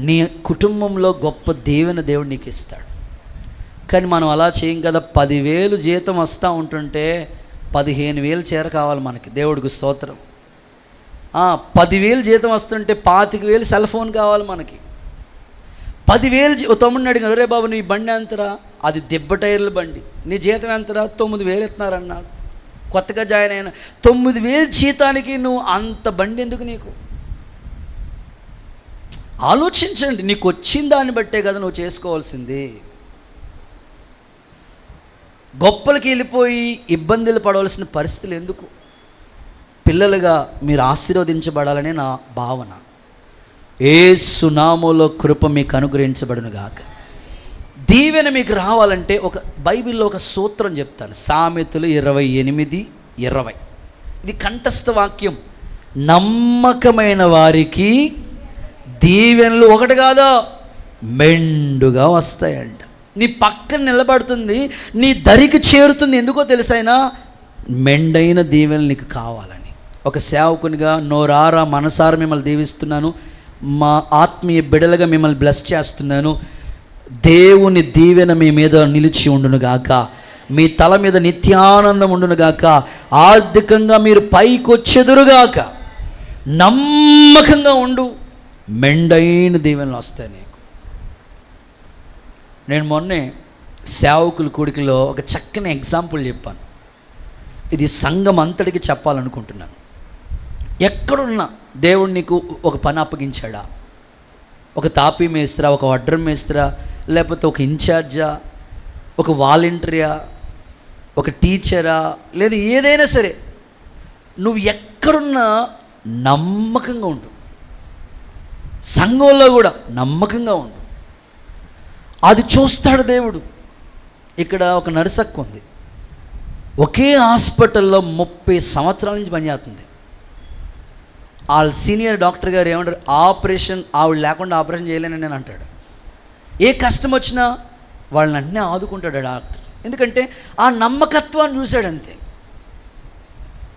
నీ కుటుంబంలో గొప్ప దీవెన దేవుడు నీకు ఇస్తాడు. కానీ మనం అలా చేయం కదా. 10,000 జీతం వస్తూ ఉంటుంటే 15,000 చీర కావాలి మనకి. దేవుడికి స్తోత్రం. 10,000 జీతం వస్తుంటే 25,000 సెల్ ఫోన్ కావాలి మనకి. 10,000 తమ్ముడిని అడిగాను, రే బాబు నీ బండి ఎంతరా? అది దెబ్బ టైర్ల బండి. నీ జీతం ఎంతరా? 9,000 ఇస్తున్నారన్నాడు. కొత్తగా జాయిన్ అయినా 9,000 జీతానికి నువ్వు అంత బండి ఎందుకు నీకు? ఆలోచించండి. నీకు వచ్చిన దాన్ని బట్టే కదా నువ్వు చేసుకోవాల్సింది. గొప్పలకి వెళ్ళిపోయి ఇబ్బందులు పడవలసిన పరిస్థితులు ఎందుకు? పిల్లలుగా మీరు ఆశీర్వదించబడాలనే నా భావన. యేసు నామములో కృప మీకు అనుగ్రహించబడును గాక. దీవెన మీకు రావాలంటే ఒక బైబిల్లో ఒక సూత్రం చెప్తాను. సామెతలు 28:20. ఇది కంఠస్థ వాక్యం. నమ్మకమైన వారికి దీవెనలు ఒకటి కాదా, మెండుగా వస్తాయంట. నీ పక్కన నిలబడుతుంది, నీ దరికి చేరుతుంది. ఎందుకో తెలుసైనా? మెండైన దీవెనలు నీకు కావాలని. ఒక సేవకునిగా నోరారా మనసారా మిమ్మల్ని దీవిస్తున్నాను. మా ఆత్మీయ బిడలుగా మిమ్మల్ని బ్లెస్ చేస్తున్నాను. దేవుని దీవెన మీ మీద నిలిచి ఉండునుగాక. మీ తల మీద నిత్యానందం ఉండునుగాక. ఆర్థికంగా మీరు పైకొచ్చెదురుగాక. నమ్మకంగా ఉండు, మెండైన దీవెనలు వస్తాయి నీకు. నేను మొన్నే సేవకుల కూడికలో ఒక చక్కని ఎగ్జాంపుల్ చెప్పాను. ఇది సంఘం అంతటికి చెప్పాలనుకుంటున్నాను. ఎక్కడున్నా దేవుడు నీకు ఒక పని అప్పగించాడా? ఒక తాపీ మేస్త్రా, ఒక వడ్రం మేస్త్రా, లేకపోతే ఒక ఇన్ఛార్జా, ఒక వాలంటీరియా, ఒక టీచరా, లేదా ఏదైనా సరే, నువ్వు ఎక్కడున్నా నమ్మకంగా ఉండు. సంఘంలో కూడా నమ్మకంగా ఉండు. అది చూస్తాడు దేవుడు. ఇక్కడ ఒక నర్సక్క ఉంది, ఒకే హాస్పిటల్లో 30 సంవత్సరాల నుంచి పనిచేస్తుంది. వాళ్ళ సీనియర్ డాక్టర్ గారు ఏమంటారు, ఆపరేషన్ ఆవిడ లేకుండా ఆపరేషన్ చేయలేనని నేను అంటాడు. ఏ కష్టం వచ్చినా వాళ్ళని అన్నీ ఆదుకుంటాడు డాక్టర్. ఎందుకంటే ఆ నమ్మకత్వాన్ని చూశాడు అంతే.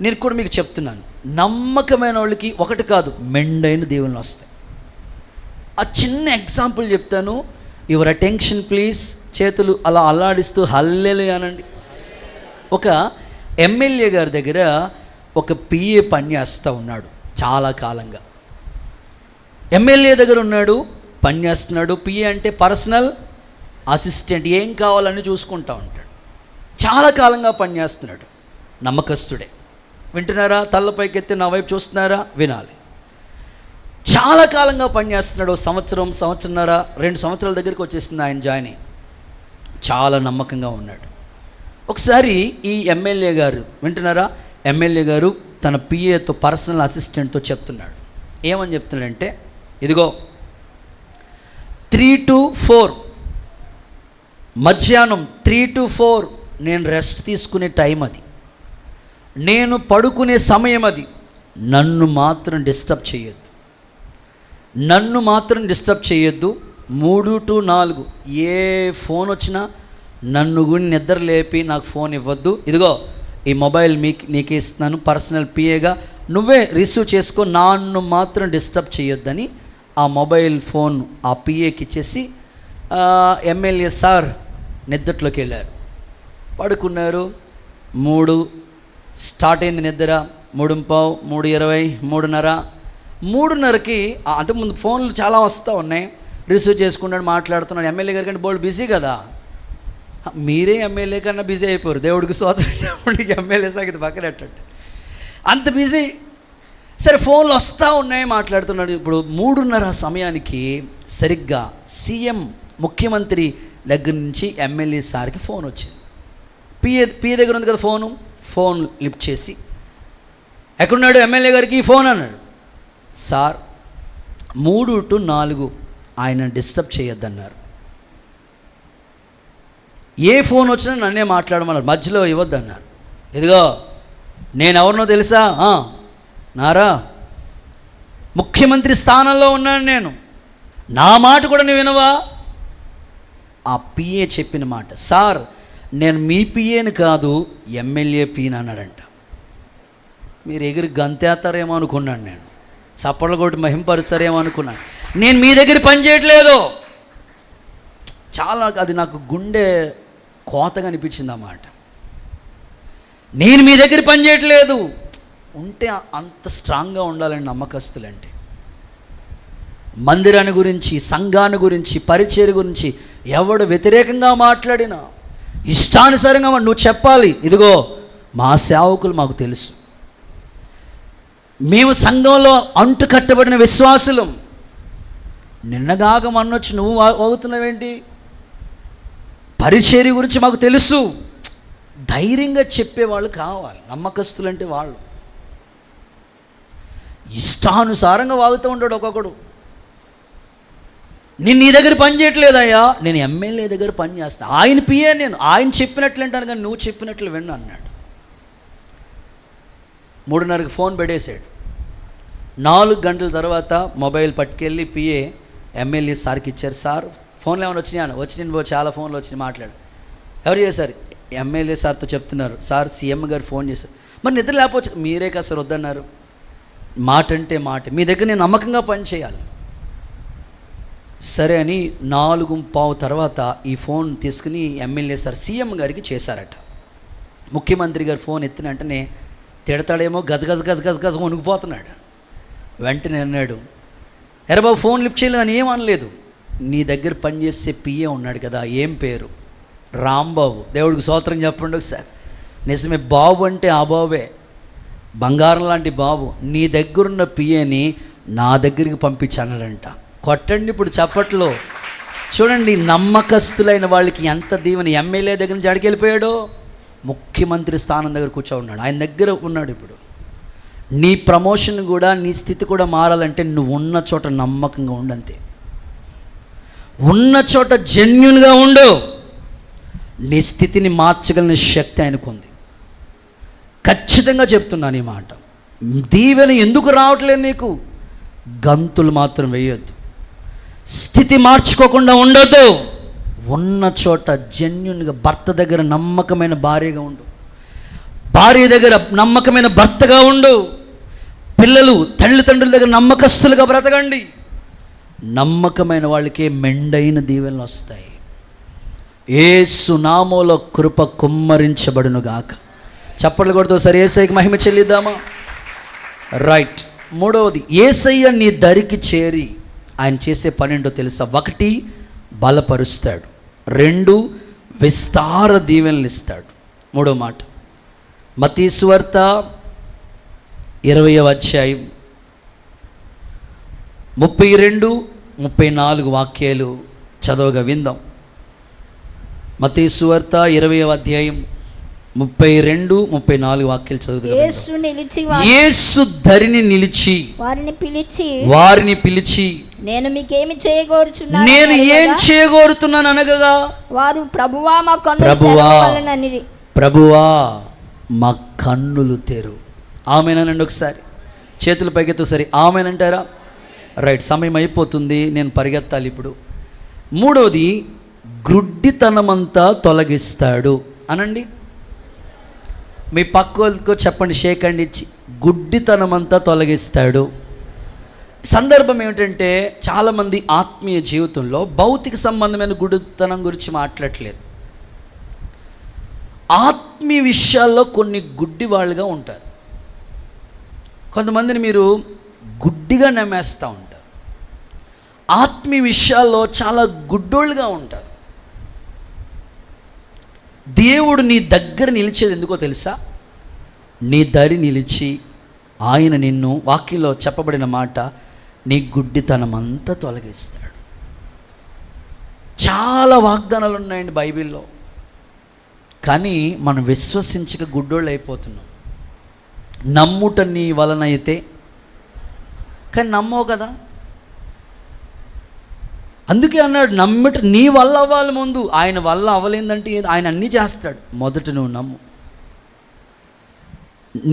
నేను కూడా మీకు చెప్తున్నాను, నమ్మకమైన వాళ్ళకి ఒకటి కాదు, మెండైన దీవెనలు వస్తాయి. ఆ చిన్న ఎగ్జాంపుల్ చెప్తాను. Your attention please. చేతులు అలా అల్లాడిస్తూ హల్లెలూయా అనండి. ఒక ఎమ్మెల్యే గారి దగ్గర ఒక పిఏ పని చేస్తూ ఉన్నాడు చాలా కాలంగా. ఎమ్మెల్యే దగ్గర ఉన్నాడు, పని చేస్తున్నాడు. పిఏ అంటే పర్సనల్ అసిస్టెంట్, ఏం కావాలని చూసుకుంటూ ఉంటాడు. చాలా కాలంగా పనిచేస్తున్నాడు. నమ్మకస్తుడే. వింటున్నారా? తల్లపైకెత్తి నా వైపు చూస్తున్నారా? వినాలి. చాలా కాలంగా పనిచేస్తున్నాడు. సంవత్సరంన్నర 2 సంవత్సరాల దగ్గరికి వచ్చేసింది ఆయన జాయిన్ అయ్యి. చాలా నమ్మకంగా ఉన్నాడు. ఒకసారి ఈ ఎమ్మెల్యే గారు, వింటున్నారా, ఎమ్మెల్యే గారు తన పిఏతో, పర్సనల్ అసిస్టెంట్తో చెప్తున్నాడు. ఏమని చెప్తున్నాడంటే, ఇదిగో 3 to 4 మధ్యాహ్నం 3 to 4 నేను రెస్ట్ తీసుకునే టైం అది, నేను పడుకునే సమయం అది. నన్ను మాత్రం డిస్టర్బ్ చేయొద్దు, 3 to 4 ఏ ఫోన్ వచ్చినా నన్ను గుడి నిద్ర లేపి నాకు ఫోన్ ఇవ్వద్దు. ఇదిగో ఈ మొబైల్ నీకే ఇస్తున్నాను, పర్సనల్ పిఏగా నువ్వే రిసీవ్ చేసుకో, నన్ను మాత్రం డిస్టర్బ్ చేయొద్దని ఆ మొబైల్ ఫోన్ ఆ పిఏకి ఇచ్చేసి ఎమ్మెల్యే సార్ నిద్రలోకి వెళ్ళారు. పడుకున్నారు. 3 స్టార్ట్ అయింది నిద్ర. 3:15, 3:20, 3:30కి అంటే ముందు ఫోన్లు చాలా వస్తూ ఉన్నాయి. రిసీవ్ చేసుకున్నాడు, మాట్లాడుతున్నాడు. ఎమ్మెల్యే గారి కంటే బోల్డ్ బిజీ కదా. మీరే ఎమ్మెల్యే కన్నా బిజీ అయిపోరు. దేవుడికి సోదరుడు ఎమ్మెల్యే సంగతి పక్కన పెట్టండి, అంత బిజీ. సరే ఫోన్లు వస్తూ ఉన్నాయి, మాట్లాడుతున్నాడు. ఇప్పుడు 3:30 సమయానికి సరిగ్గా సీఎం, ముఖ్యమంత్రి దగ్గర నుంచి ఎమ్మెల్యే సార్కి ఫోన్ వచ్చింది. పిఏ దగ్గర ఉంది కదా ఫోన్ లిఫ్ట్ చేసి, ఎక్కడున్నాడు ఎమ్మెల్యే గారికి ఫోన్ అన్నాడు. సార్ 3 to 4 ఆయన డిస్టర్బ్ చేయొద్దన్నారు. ఏ ఫోన్ వచ్చినా నన్నే మాట్లాడమన్నారు, మధ్యలో ఇవ్వద్దన్నారు. ఇదిగో నేను ఎవరినో తెలుసా? నారా, ముఖ్యమంత్రి స్థానంలో ఉన్నాను నేను, నా మాట కూడా నువ్వు వినవా? ఆ పిఏ చెప్పిన మాట, సార్ నేను మీ పిఏని కాదు ఎమ్మెల్యే పిని అన్నాడంట. మీరు ఎగిరి గంతేస్తారేమో అనుకున్నాను, నేను చప్పట్లు కొట్టి మహింపరుస్తారేమో అనుకున్నాను. నేను మీ దగ్గర పని చేయట్లేదు. చాలా అది నాకు గుండె కోతగా అనిపించింది అన్నమాట. నేను మీ దగ్గర పని చేయట్లేదు. ఉంటే అంత స్ట్రాంగ్గా ఉండాలని నమ్మకస్తులంటే. మందిరాన్ని గురించి, సంఘాన్ని గురించి, పరిచర్య గురించి ఎవడు వ్యతిరేకంగా మాట్లాడినా ఇష్టానుసారంగా నువ్వు చెప్పాలి. ఇదిగో మా సేవకులు మాకు తెలుసు, మేము సంఘంలో అంటు కట్టబడిన విశ్వాసులం. నిన్నగాక మొన్నొచ్చి నువ్వు అవుతున్నావేంటి? పరిచర్య గురించి మాకు తెలుసు. ధైర్యంగా చెప్పేవాళ్ళు కావాలి. నమ్మకస్తులంటే వాళ్ళు. ఇష్టానుసారంగా వాగుతూ ఉంటాడు ఒక్కొక్కడు. నేను నీ దగ్గర పని చేయట్లేదయ్యా, నేను ఎమ్మెల్యే దగ్గర పని చేస్తాను, ఆయన పిఏ నేను, ఆయన చెప్పినట్లు అంటాను కానీ నువ్వు చెప్పినట్లు విన్ను అన్నాడు. 3:30కి ఫోన్ పెట్టేశాడు. 4 గంటల తర్వాత మొబైల్ పట్టుకెళ్ళి పిఏ ఎమ్మెల్యే సార్కి ఇచ్చారు. సార్ ఫోన్లు ఏమైనా వచ్చినాయా? వచ్చినాయి, చాలా ఫోన్లు వచ్చినాయి, మాట్లాడు. ఎవరు చేశారు? ఎమ్మెల్యే సార్తో చెప్తున్నారు, సార్ సీఎం గారు ఫోన్ చేశారు. మరి నిద్ర లేకపోవచ్చు, మీరే కదా సార్ వద్దన్నారు. మాట అంటే మాట, మీ దగ్గర నేను నమ్మకంగా పనిచేయాలి. సరే అని 4:15 తర్వాత ఈ ఫోన్ తీసుకుని ఎమ్మెల్యే సార్ సీఎం గారికి చేశారట. ముఖ్యమంత్రి గారు ఫోన్ ఎత్తిన వెంటనే తిడతాడేమో గజ వణుకుపోతున్నాడు. వెంటనే అన్నాడు, ఎరా బాబు ఫోన్ లిఫ్ట్ చేయలేదని ఏం అనలేదు. నీ దగ్గర పనిచేసే పిఏ ఉన్నాడు కదా, ఏం పేరు? రాంబాబు. దేవుడికి స్తోత్రం చెప్పండి ఒకసారి. నిజమే, బాబు అంటే ఆ బాబే, బంగారం లాంటి బాబు. నీ దగ్గరున్న పిఏని నా దగ్గరికి పంపించానంట. కొట్టండి ఇప్పుడు చప్పట్లో. చూడండి, నమ్మకస్తులైన వాళ్ళకి ఎంత దీవెన. ఎమ్మెల్యే దగ్గర నుంచి అడిగి వెళ్ళిపోయాడో ముఖ్యమంత్రి స్థానం దగ్గర కూర్చోన్నాడు, ఆయన దగ్గర ఉన్నాడు. ఇప్పుడు నీ ప్రమోషన్ కూడా, నీ స్థితి కూడా మారాలంటే నువ్వు ఉన్న చోట నమ్మకంగా ఉండంతే. ఉన్న చోట జెన్యూన్గా ఉండు. నీ స్థితిని మార్చగలిగిన శక్తి ఆయనకు ఉంది. ఖచ్చితంగా చెప్తున్నాను ఈ మాట. దీవెన ఎందుకు రావట్లేదు నీకు? గంతులు మాత్రం వేయొద్దు. స్థితి మార్చుకోకుండా ఉండొద్దు. ఉన్న చోట జెన్యూన్గా, భర్త దగ్గర నమ్మకమైన భార్యగా ఉండు, భార్య దగ్గర నమ్మకమైన భర్తగా ఉండు, పిల్లలు తల్లిదండ్రుల దగ్గర నమ్మకస్తులుగా బ్రతకండి. నమ్మకమైన వాళ్ళకే మెండైన దీవెనలు వస్తాయి. యేసు నామములో కృప కుమ్మరించబడునుగాక. చప్పట్లు కొడుతూ సరే యేసయ్యకి మహిమ చెల్లిద్దామా? రైట్. మూడవది, యేసయ్య నీ దరికి చేరి ఆయన చేసే పని ఏంటో తెలుసా? 1, బలపరుస్తాడు. 2, విస్తార దీవెనలు ఇస్తాడు. మూడో మాట, మత్తయి సువార్త 20వ అధ్యాయం 32, 34 వాక్యాలు చదవగా విందాం. మత్తయి సువార్త 20వ అధ్యాయం 32, 34 వాక్యాలు చదువుతాం. యేసు ధరిని నిలిచి వారిని పిలిచి నేను మీకేమి చేయగోరుచున్నాను, నేను ఏం చేయగోరుతున్నాను అనగా, వారు ప్రభువా మా కన్నులు తెరవవలెననిరి. ప్రభువా మా కన్నులు తెరు. ఆమేనండి. ఒకసారి చేతులు పైకెత్తు. సరే ఆమేనంటారా? రైట్. సమయం అయిపోతుంది, నేను పరిగెత్తాలి ఇప్పుడు. మూడవది, గ్రుడ్డితనమంతా తొలగిస్తాడు అనండి. మీ పక్కకు చెప్పండి, షేక్ అండ్ ఇచ్చి. గుడ్డితనమంతా తొలగిస్తాడు. సందర్భం ఏమిటంటే, చాలామంది ఆత్మీయ జీవితంలో భౌతిక సంబంధమైన గుడ్డితనం గురించి మాట్లాడట్లేదు. ఆత్మీయ విషయాల్లో కొన్ని గుడ్డి వాళ్ళుగా ఉంటారు. కొంతమందిని మీరు గుడ్డిగా నమ్మేస్తూ ఉంటారు. ఆత్మీయ విషయాల్లో చాలా గుడ్డోళ్ళుగా ఉంటారు. దేవుడు నీ దగ్గర నిలిచేది ఎందుకో తెలుసా? నీ దరి నిలిచి ఆయన నిన్ను, వాక్యంలో చెప్పబడిన మాట, నీ గుడ్డితనం అంతా తొలగిస్తాడు. చాలా వాగ్దానాలు ఉన్నాయండి బైబిల్లో, కానీ మనం విశ్వసించక గుడ్డోళ్ళు అయిపోతున్నాం. నమ్ముట నీ వలన అయితే, కానీ నమ్మవు కదా. అందుకే అన్నాడు, నమ్ముట నీ వల్ల అవ్వాలి. ముందు ఆయన వల్ల అవ్వలేదంటే ఆయన అన్నీ చేస్తాడు. మొదట నువ్వు నమ్ము.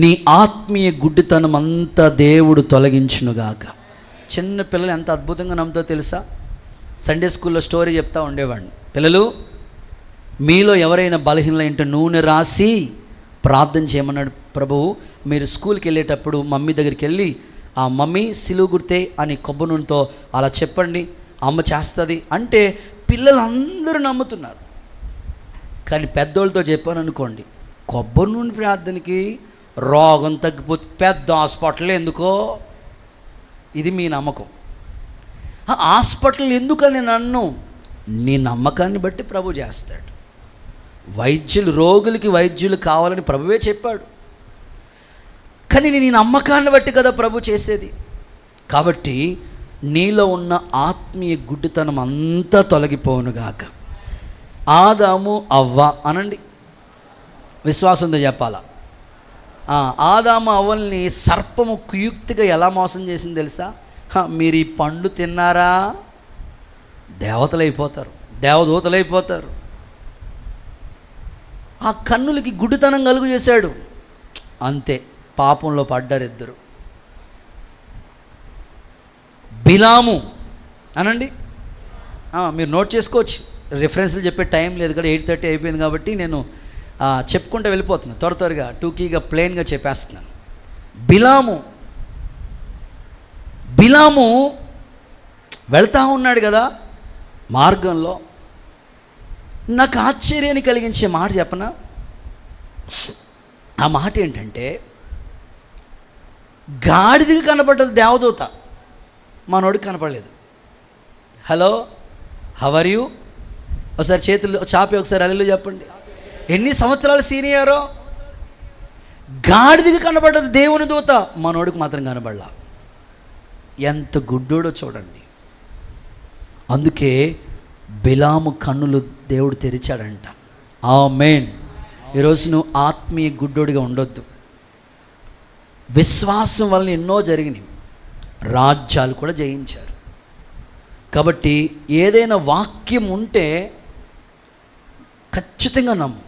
నీ ఆత్మీయ గుడ్డితనం అంతా దేవుడు తొలగించునుగాక. చిన్న పిల్లలు ఎంత అద్భుతంగా నమ్ముతారో తెలుసా? సండే స్కూల్లో స్టోరీ చెప్తా ఉండేవాడిని. పిల్లలు, మీలో ఎవరైనా బలహీనలంటే నూనె రాసి ప్రార్థన చేయమన్నాడు ప్రభువు. మీరు స్కూల్కి వెళ్ళేటప్పుడు మమ్మీ దగ్గరికి వెళ్ళి, ఆ మమ్మీ సిలువ గుర్తే అని కొబ్బరి నూనెతో అలా చెప్పండి, అమ్మ చేస్తుంది అంటే పిల్లలందరూ నమ్ముతున్నారు. కానీ పెద్దోళ్ళతో చెప్పాను అనుకోండి, కొబ్బరి నూనె ప్రార్థనకి రోగం తగ్గిపోతే పెద్ద హాస్పిటల్ ఎందుకో, ఇది మీ నమ్మకం. హాస్పిటల్ ఎందుకని నన్ను, నీ నమ్మకాన్ని బట్టి ప్రభు చేస్తాడు. వైద్యులు, రోగులకి వైద్యులు కావాలని ప్రభువే చెప్పాడు. కానీ నీ నమ్మకాన్ని బట్టి కదా ప్రభు చేసేది. కాబట్టి నీలో ఉన్న ఆత్మీయ గుడ్డితనం అంతా తొలగిపోనుగాక. ఆదాము అవ్వ అనండి, విశ్వాసంతో చెప్పాలా. ఆదాము అవ్వల్ని సర్పము కుయుక్తిగా ఎలా మోసం చేసింది తెలుసా? మీరు ఈ పండు తిన్నారా దేవతలైపోతారు, దేవదూతలైపోతారు. ఆ కన్నులకి గుడ్డితనం కలుగు చేశాడు. అంతే, పాపంలో పడ్డారు ఇద్దరు. బిలాము అనండి. మీరు నోట్ చేసుకోవచ్చు, రిఫరెన్స్లు చెప్పే టైం లేదు కదా, 8:30 అయిపోయింది కాబట్టి నేను చెప్పుకుంటూ వెళ్ళిపోతున్నాను, త్వరగా టూకీగా ప్లెయిన్గా చెప్పేస్తున్నాను. బిలాము వెళ్తా ఉన్నాడు కదా మార్గంలో. నాకు ఆశ్చర్యాన్ని కలిగించే మాట చెప్పనా? ఆ మాట ఏంటంటే, గాడిదకి కనపడ్డది దేవదూత, మనోడికి కనపడలేదు. Hello, how are you? ఒకసారి చేతులు చాపి ఒకసారి హల్లెలూయా చెప్పండి. ఎన్ని సంవత్సరాలు సీనియరో. గాడిదకి కనపడ్డది దేవుని దూత, మనోడికి మాత్రం కనపడలా. ఎంత గుడ్డోడో చూడండి. అందుకే బిలాము కన్నులు దేవుడు తెరిచాడంట. ఆమేన్. ఈరోజు నువ్వు ఆత్మీయ గుడ్డోడిగా ఉండొద్దు. విశ్వాసం వలన ఎన్నో జరిగినాయి, రాజ్యాలు కూడా జయించారు. కాబట్టి ఏదైనా వాక్యం ఉంటే ఖచ్చితంగా నమ్ము.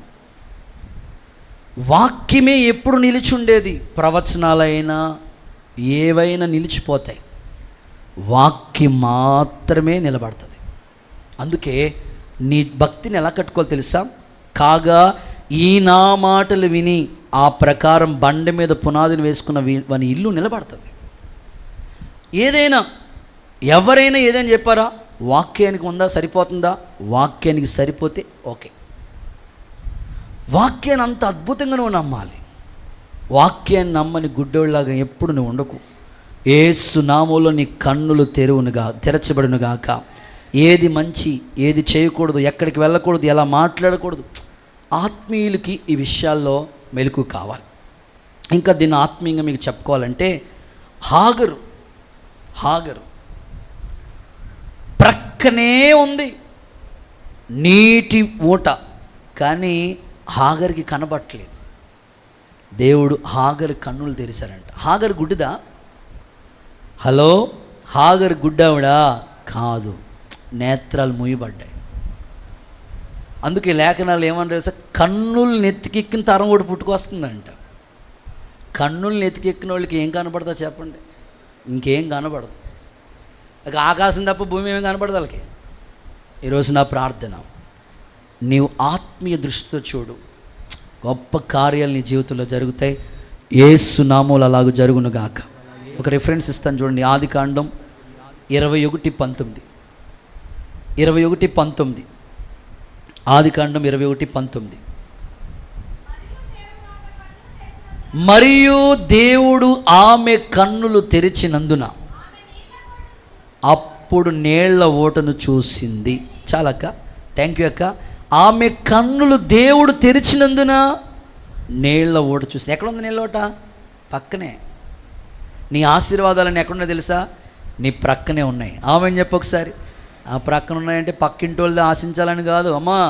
వాక్యమే ఎప్పుడు నిలిచి ఉండేది. ప్రవచనాలైనా ఏవైనా నిలిచిపోతాయి, వాక్యం మాత్రమే నిలబడుతుంది. అందుకే నీ భక్తిని ఎలా కట్టుకోవాలి తెలుసా? కాగా ఈ నా మాటలు విని ఆ ప్రకారం బండ మీద పునాదిని వేసుకున్న వాని ఇల్లు నిలబడుతుంది. ఏదైనా ఎవరైనా ఏదైనా చెప్పారా? వాక్యానికి ఉందా, సరిపోతుందా? వాక్యానికి సరిపోతే ఓకే. వాక్యాన్ని అంత అద్భుతంగా నువ్వు నమ్మాలి. వాక్యాన్ని నమ్మని గుడ్డోళ్ళలాగా ఎప్పుడు నువ్వు ఉండకు. యేసు నామములో నీ కన్నులు తెరచబడునుగాక. ఏది మంచి, ఏది చేయకూడదు, ఎక్కడికి వెళ్ళకూడదు, ఎలా మాట్లాడకూడదు. ఆత్మీయులకి ఈ విషయాల్లో మెలకు కావాలి. ఇంకా దీన్ని ఆత్మీయంగా మీకు చెప్పుకోవాలంటే, హాగరు ప్రక్కనే ఉంది నీటి ఊట, కానీ హాగర్కి కనబట్టలేదు. దేవుడు హాగర్ కన్నులు తెరిచారంట. హాగర్ గుడ్డిదా? హలో, హాగర్ గుడ్డావిడా? కాదు, నేత్రాలు మూయబడ్డాయి. అందుకే లేఖనాలు ఏమని తెలుసా? కన్నులు నెత్తికెక్కిన తరం కూడా పుట్టుకొస్తుందంట. కన్నులు నెత్తికెక్కిన వాళ్ళకి ఏం కనపడతా చెప్పండి? ఇంకేం కనపడదు. ఆకాశం తప్ప భూమి ఏం కనపడదు వాళ్ళకి. ఈరోజు నా ప్రార్థన, నీవు ఆత్మీయ దృష్టితో చూడు, గొప్ప కార్యాలు నీ జీవితంలో జరుగుతాయి. యేసు నామములో అలాగూ జరుగునుగాక. ఒక రిఫరెన్స్ ఇస్తాను చూడండి. ఆదికాండం 21:19. ఆదికాండం 21:19. మరియు దేవుడు ఆమె కన్నులు తెరిచినందున అప్పుడు నీళ్ల ఓటను చూసింది. చాలక్క, థ్యాంక్ యూ అక్క. ఆమె కన్నులు దేవుడు తెరిచినందున నీళ్ల ఓట చూసింది. ఎక్కడుంది నీళ్ళ ఓట? పక్కనే. నీ ఆశీర్వాదాలన్నీ ఎక్కడున్నాయో తెలుసా? నీ ప్రక్కనే ఉన్నాయి. ఆమె చెప్పు ఒకసారి. ఆ ప్రక్కన ఉన్నాయంటే పక్కింటి వాళ్ళది ఆశించాలని కాదు అమ్మా.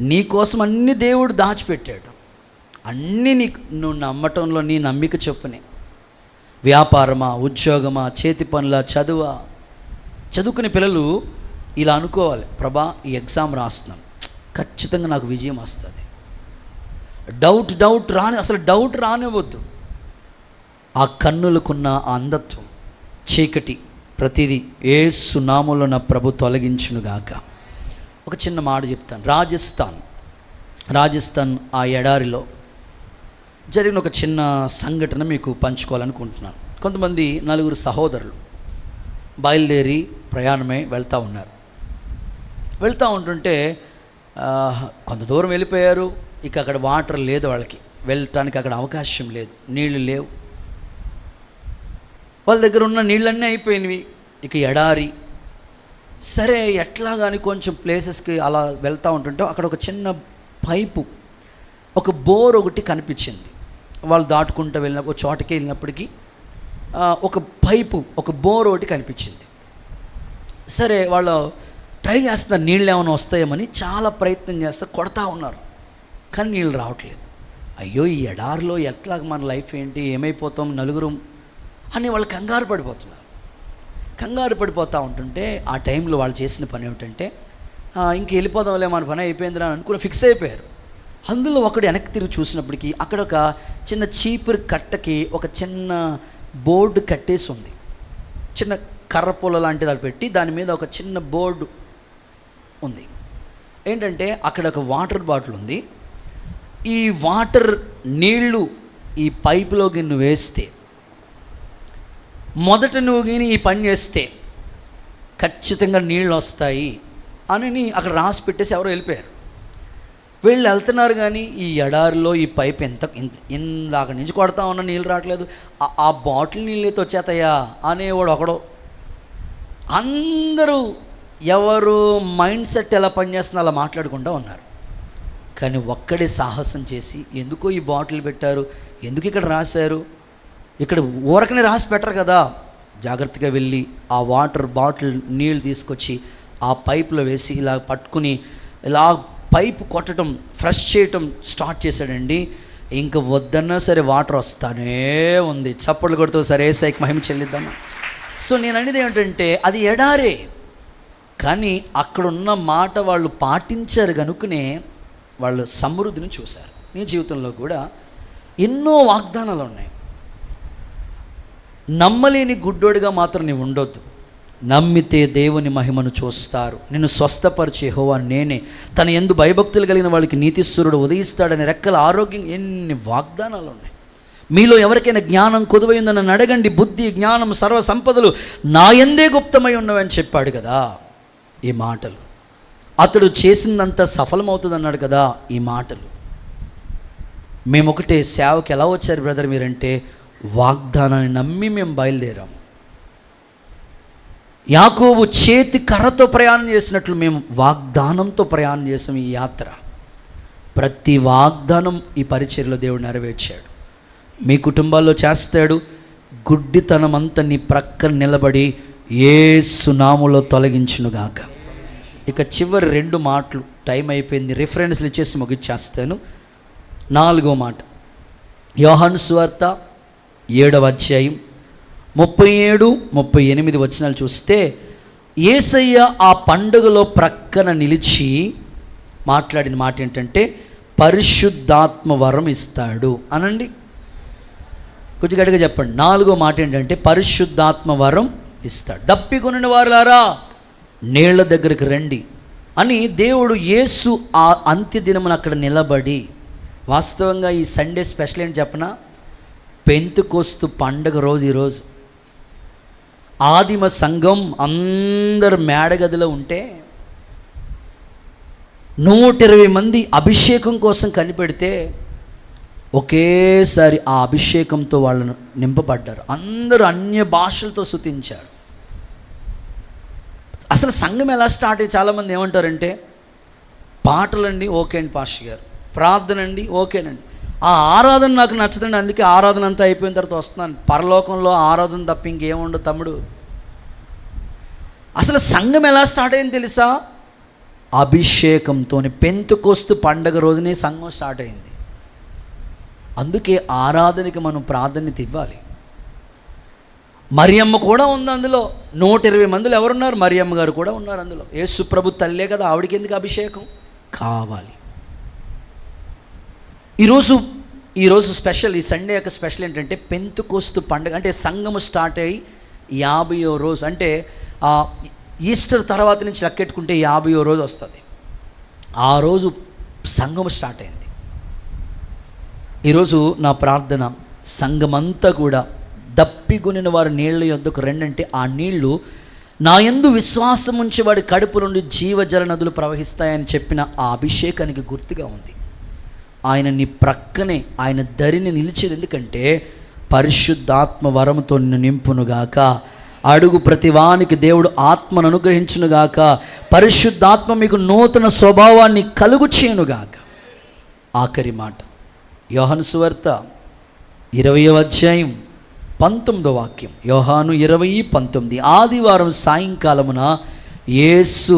నీ కోసం అన్ని దేవుడు దాచిపెట్టాడు. అన్నీ నువ్వు నమ్మటంలో నీ నమ్మిక చొప్పునే. వ్యాపారమా, ఉద్యోగమా, చేతి పనుల, చదువుకునే పిల్లలు ఇలా అనుకోవాలి, ప్రభా ఈ ఎగ్జామ్ రాస్తున్నాను, ఖచ్చితంగా నాకు విజయం వస్తుంది. అసలు డౌట్ రానివ్వద్దు. ఆ కన్నులకున్న అంధత్వం, చీకటి, ప్రతిదీ యేసు నామములో నా ప్రభు తొలగించునుగాక. ఒక చిన్న మాట చెప్తాను. రాజస్థాన్ ఆ ఎడారిలో జరిగిన ఒక చిన్న సంఘటన మీకు పంచుకోవాలనుకుంటున్నాను. కొంతమంది 4 సహోదరులు బయలుదేరి ప్రయాణమై వెళ్తూ ఉన్నారు. వెళ్తూ ఉంటుంటే కొంత దూరం వెళ్ళిపోయారు. ఇక అక్కడ వాటర్ లేదు, వాళ్ళకి వెళ్ళటానికి అక్కడ అవకాశం లేదు, నీళ్లు లేవు. వాళ్ళ దగ్గర ఉన్న నీళ్ళన్నీ అయిపోయినవి. ఇక ఎడారి. సరే ఎట్లా కానీ కొంచెం ప్లేసెస్కి అలా వెళ్తూ ఉంటుంటే అక్కడ ఒక చిన్న పైపు, ఒక బోర్ ఒకటి కనిపించింది. వాళ్ళు దాటుకుంటూ వెళ్ళినప్పుడు చోటకి వెళ్ళినప్పటికీ ఒక పైపు, ఒక బోర్ ఒకటి కనిపించింది. సరే వాళ్ళు ట్రై చేస్తున్నారు, నీళ్ళు ఏమైనా వస్తాయేమని చాలా ప్రయత్నం చేస్తారు, కొడతా ఉన్నారు, కానీ నీళ్ళు రావట్లేదు. అయ్యో ఈ ఎడారిలో ఎట్లా మన లైఫ్ ఏంటి, ఏమైపోతాం నలుగురు అని వాళ్ళు కంగారు పడిపోతూ ఉంటుంటే ఆ టైంలో వాళ్ళు చేసిన పని ఏమిటంటే, ఇంక వెళ్ళిపోదాంలే మన పని అయిపోయిందిరా అని అనుకుని ఫిక్స్ అయిపోయారు. అందులో ఒకడు వెనక్కి తిరిగి చూసినప్పటికీ అక్కడ ఒక చిన్న చీపురు కట్టకి ఒక చిన్న బోర్డు కట్టేసి ఉంది. చిన్న కర్ర పొల లాంటిది అది పెట్టి దాని మీద ఒక చిన్న బోర్డు ఉంది. ఏంటంటే అక్కడ ఒక వాటర్ బాటిల్ ఉంది. ఈ వాటర్ నీళ్లు ఈ పైపులోకి నువ్వు వేస్తే, మొదట నువ్వు గిని ఈ పని చేస్తే ఖచ్చితంగా నీళ్ళు వస్తాయి అని అక్కడ రాసి పెట్టేసి ఎవరో వెళ్ళిపోయారు. వీళ్ళు వెళ్తున్నారు కానీ ఈ ఎడారిలో ఈ పైప్ ఇందాక నుంచి కొడతా ఉన్న నీళ్ళు రావట్లేదు, ఆ బాటిల్ నీళ్ళు అయితే వచ్చేతాయా అనేవాడు ఒకడో. అందరూ ఎవరు మైండ్ సెట్ ఎలా పనిచేస్తుందో అలా మాట్లాడుకుంటూ ఉన్నారు. కానీ ఒక్కడే సాహసం చేసి, ఎందుకో ఈ బాటిల్ పెట్టారు, ఎందుకు ఇక్కడ రాశారు, ఇక్కడ ఊరకనే రాసి పెట్టరు కదా, జాగ్రత్తగా వెళ్ళి ఆ వాటర్ బాటిల్ నీళ్ళు తీసుకొచ్చి ఆ పైపులో వేసి ఇలా పట్టుకుని ఇలా పైపు కొట్టడం, ఫ్రెష్ చేయటం స్టార్ట్ చేశాడండి. ఇంక వద్దన్నా సరే వాటర్ వస్తానే ఉంది. చప్పట్లు కొడుతూ సరే ఏసైకి మహిమ చెల్లిద్దామా. సో నేను అనేది ఏమిటంటే, అది ఎడారే, కానీ అక్కడున్న మాట వాళ్ళు పాటించారు కనుకనే వాళ్ళు సమృద్ధిని చూశారు. నీ జీవితంలో కూడా ఎన్నో వాగ్దానాలు ఉన్నాయి. నమ్మలేని గుడ్డోడిగా మాత్రం నీవు ఉండొద్దు. నమ్మితే దేవుని మహిమను చూస్తారు. నిన్ను స్వస్థపరిచే యెహోవా నేనే, తన యందు భయభక్తులు కలిగిన వాళ్ళకి నీతిశ్వరుడు ఉదయిస్తాడని, రెక్కల ఆరోగ్యం, ఎన్ని వాగ్దానాలు ఉన్నాయి. మీలో ఎవరికైనా జ్ఞానం కొదువైందని నన్ను అడగండి, బుద్ధి జ్ఞానం సర్వ సంపదలు నా యందే గుప్తమై ఉన్నవని చెప్పాడు కదా ఈ మాటలు. అతడు చేసిందంతా సఫలమవుతుంది అన్నాడు కదా ఈ మాటలు. మేము ఒకటే, సేవకి ఎలా వచ్చారు బ్రదర్ మీరంటే, వాగ్దానాన్ని నమ్మి మేము బయలుదేరాము. యాకోబు చేతి కర్రతో ప్రయాణం చేసినట్లు మేము వాగ్దానంతో ప్రయాణం చేసాం. ఈ యాత్ర ప్రతి వాగ్దానం ఈ పరిచర్యలో దేవుడు నెరవేర్చాడు. మీ కుటుంబాల్లో చేస్తాడు. గుడ్డితనమంతా నీ ప్రక్కన నిలబడి యేసు నామములో తొలగించునుగాక. ఇక చివరి 2 మాటలు, టైం అయిపోయింది, రిఫరెన్స్లు ఇచ్చేసి ముగిచ్చేస్తాను. 4వ మాట, యోహాను సువార్త 7వ అధ్యాయం 37, 38 వచనాలు చూస్తే, యేసయ్య ఆ పండుగలో ప్రక్కన నిలిచి మాట్లాడిన మాట ఏంటంటే, పరిశుద్ధాత్మ వరం ఇస్తాడు అనండి. కొంచెం గట్టిగా చెప్పండి. 4వ మాట ఏంటంటే, పరిశుద్ధాత్మ వరం ఇస్తాడు. దప్పికొనిన వారులారా నీళ్ల దగ్గరికి రండి అని దేవుడు యేసు ఆ అంత్య దినమున అక్కడ నిలబడి, వాస్తవంగా ఈ సండే స్పెషల్ ఏంటి చెప్పనా, పెంతెకోస్తు పండగ రోజు ఈరోజు ఆదిమ సంఘం అందరు మేడగదిలో ఉంటే 120 మంది అభిషేకం కోసం కనిపెడితే ఒకేసారి ఆ అభిషేకంతో వాళ్ళను నింపబడ్డారు. అందరూ అన్య భాషలతో స్తుతించారు. అసలు సంఘం ఎలా స్టార్ట్ అయ్యి, చాలామంది ఏమంటారంటే, పాటలండి ఓకే అండి పాస్టర్ గారు, ప్రార్థన అండి ఓకేనండి, ఆ ఆరాధన నాకు నచ్చదండి, అందుకే ఆరాధన అంతా అయిపోయిన తర్వాత వస్తున్నాను, పరలోకంలో ఆరాధన తప్ప ఇంకేముండదు తమ్ముడు. అసలు సంఘం ఎలా స్టార్ట్ అయింది తెలుసా? అభిషేకంతో. పెంతెకోస్తు పండగ రోజునే సంఘం స్టార్ట్ అయింది. అందుకే ఆరాధనకి మనం ప్రాధాన్యత ఇవ్వాలి. మరియమ్మ కూడా ఉంది అందులో. 120 మందిలో ఎవరున్నారు? మరియమ్మ గారు కూడా ఉన్నారు అందులో. యేసు ప్రభు తల్లే కదా, ఆవిడకి ఎందుకు అభిషేకం కావాలి? ఈరోజు స్పెషల్, ఈ సండే యొక్క స్పెషల్ ఏంటంటే, పెంతెకోస్తు పండుగ అంటే సంఘము స్టార్ట్ అయ్యి 50వ రోజు, అంటే ఈస్టర్ తర్వాత నుంచి లెక్కెట్టుకుంటే 50వ రోజు వస్తుంది. ఆ రోజు సంఘం స్టార్ట్ అయింది. ఈరోజు నా ప్రార్థన, సంఘమంతా కూడా దప్పిగొనిన వారు నీళ్ళ యొద్దకు రెండంటే, ఆ నీళ్లు నా యందు విశ్వాసం ఉంచి వాడి కడుపు నుండి జీవజల నదులు ప్రవహిస్తాయని చెప్పిన ఆ అభిషేకానికి గుర్తుగా ఉంది. ఆయన నీ ప్రక్కనే, ఆయన దరిని నిలిచేది ఎందుకంటే, పరిశుద్ధాత్మ వరముతో నిన్ను నింపునుగాక, అడుగు ప్రతివానికి దేవుడు ఆత్మను అనుగ్రహించునుగాక, పరిశుద్ధాత్మ మీకు నూతన స్వభావాన్ని కలుగు చేయునుగాక. ఆఖరి మాట, యోహాను సువార్త 20వ అధ్యాయం 19వ వాక్యం. యోహాను 20:19. ఆదివారం సాయంకాలమున యేసు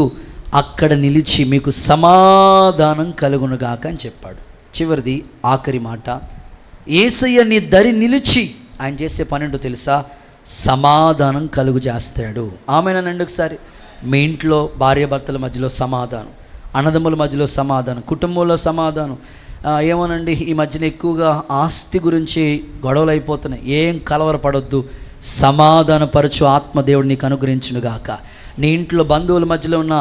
అక్కడ నిలిచి మీకు సమాధానం కలుగునుగాక అని చెప్పాడు. చివరిది ఆఖరి మాట, యేసయ్య నీ దరి నిలిచి ఆయన చేసే పని ఏంటో తెలుసా? సమాధానం కలుగు చేస్తాడు. ఆమెనండి ఒకసారి. మీ ఇంట్లో భార్యాభర్తల మధ్యలో సమాధానం, అన్నదమ్ముల మధ్యలో సమాధానం, కుటుంబంలో సమాధానం. ఏమోనండి, ఈ మధ్యన ఎక్కువగా ఆస్తి గురించి గొడవలు అయిపోతున్నాయి. ఏం కలవరపడొద్దు, సమాధానపరచు ఆత్మదేవుడు నీకు అనుగ్రహించునుగాక. నీ ఇంట్లో బంధువుల మధ్యలో ఉన్న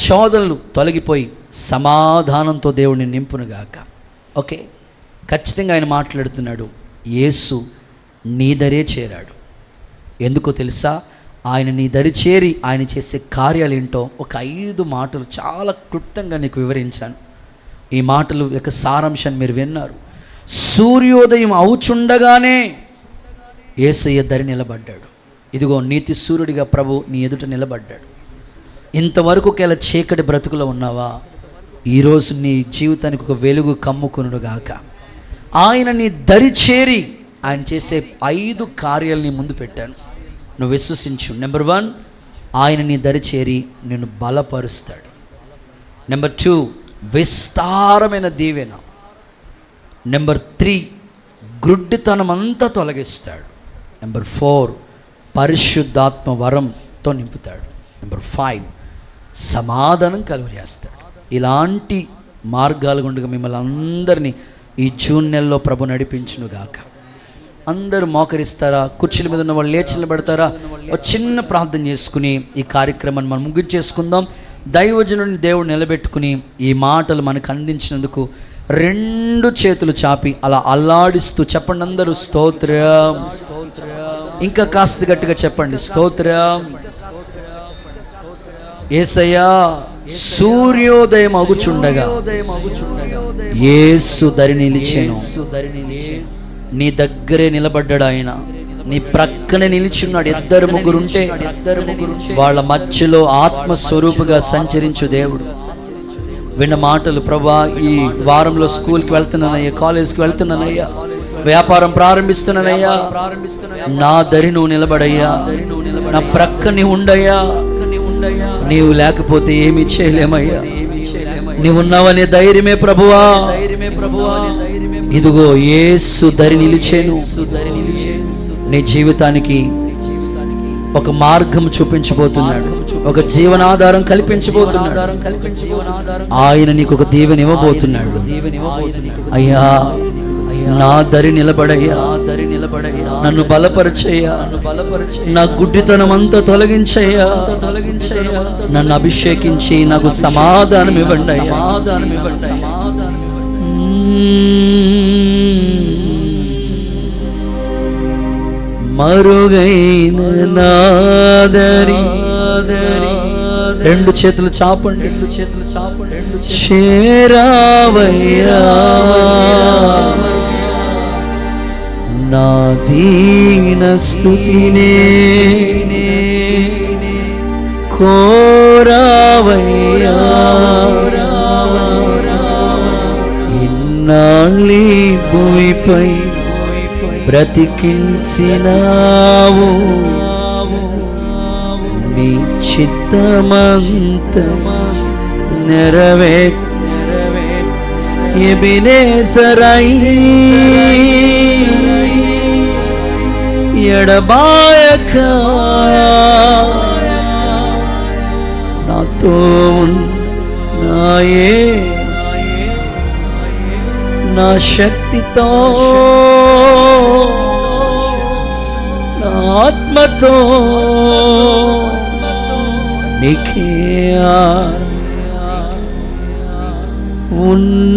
శోధనలు తొలగిపోయి సమాధానంతో దేవుడిని నింపునుగాక. ఓకే, ఖచ్చితంగా ఆయన మాట్లాడుతున్నాడు. యేసు నీ దరే చేరాడు. ఎందుకో తెలుసా? ఆయన నీ దరి చేరి ఆయన చేసే కార్యాలు ఏంటో ఒక 5 మాటలు చాలా క్లుప్తంగా నీకు వివరించాను. ఈ మాటలు యొక్క సారాంశాన్ని మీరు విన్నారు. సూర్యోదయం అవుచుండగానే యేసయ్య దరి నిలబడ్డాడు. ఇదిగో నీతి సూర్యుడిగా ప్రభు నీ ఎదుట నిలబడ్డాడు. ఇంతవరకు ఒకవేళ చీకటి బ్రతుకులో ఉన్నావా? ఈరోజు నీ జీవితానికి ఒక వెలుగు కమ్ముకొనుగాక. ఆయన నీ దరి చేరి ఆయన చేసే 5 కార్యాలు నీ ముందు పెట్టాను, నువ్వు విశ్వసించు. నెంబర్ 1, ఆయన నీ దరి చేరి నిన్ను బలపరుస్తాడు. నెంబర్ 2, విస్తారమైన దీవెన. నెంబర్ 3, గ్రుడ్డితనం అంతా తొలగిస్తాడు. నెంబర్ 4, పరిశుద్ధాత్మ వరంతో నింపుతాడు. నెంబర్ 5, సమాధానం కలుగజేస్తాడు. ఇలాంటి మార్గాలు గుండగా మిమ్మల్ని అందరినీ ఈ జూన్ నెలలో ప్రభు నడిపించునుగాక. అందరూ మోకరిస్తారా? కుర్చీల మీద ఉన్న వాళ్ళు లేచి నిలబడతారా? ఒక చిన్న ప్రార్థన చేసుకుని ఈ కార్యక్రమాన్ని మనం ముగించేసుకుందాం. దైవజనుడిని దేవుడు నిలబెట్టుకుని ఈ మాటలు మనకు అందించినందుకు 2 చేతులు చాపి అలా అల్లాడిస్తూ చెప్పండి అందరూ, స్తోత్రం. ఇంకా కాస్త గట్టిగా చెప్పండి, స్తోత్రం. యేసయ్యా సూర్యోదయం అగుచుండగా యేసు దరి నిలిచెను. నీ దగ్గరే నిలబడ్డాడు ఆయన, నీ ప్రక్కనే నిలిచున్నాడు. 2-3 ఉంటే వాళ్ళ మధ్యలో ఆత్మస్వరూపుగా సంచరించు దేవుడు. విన్న మాటలు, ప్రభా ఈ వారంలో స్కూల్కి వెళ్తున్నానయ్యా, కాలేజ్కి వెళ్తున్నానయ్యా, వ్యాపారం ప్రారంభిస్తున్నానయ్యా, నా దరి నువ్వు నిలబడయ్యా, నా ప్రక్కని ఉండయ్యా. నీవు లేకపోతే ఏమీ చేయలేమయ్యా, నీవున్నావనే ధైర్యమే ప్రభువా. ఇదిగో యేసు దరి నిలిచెను. నీ జీవితానికి ఒక మార్గం చూపించబోతున్నాడు, ఒక జీవనాధారం కల్పించబోతున్నాడు. ఆయన నీకు ఒక దీవెన ఇవ్వబోతున్నాడు. అయ్యా నా దరి నిలబడయ్యా, నన్ను బలపరచయ్యా, నా గుడ్డితనం అంతా తొలగించయ్యా, నన్ను అభిషేకించి నాకు సమాధానం ఇవ్వండి. మరుగైన నాదరి 2 చేతులు చాపండి, చేరావయ్యా నా దీన స్తుతినే కోరావయ్యా. ఇన్నాళ్ళీ భూమిపై బ్రతికించినావు, నీ చిత్తమంత ఎబినేసరై ఎడబాయక నాతో ఉన్నాయే, నా శక్తితో నా ఆత్మతో నీకే ఉన్న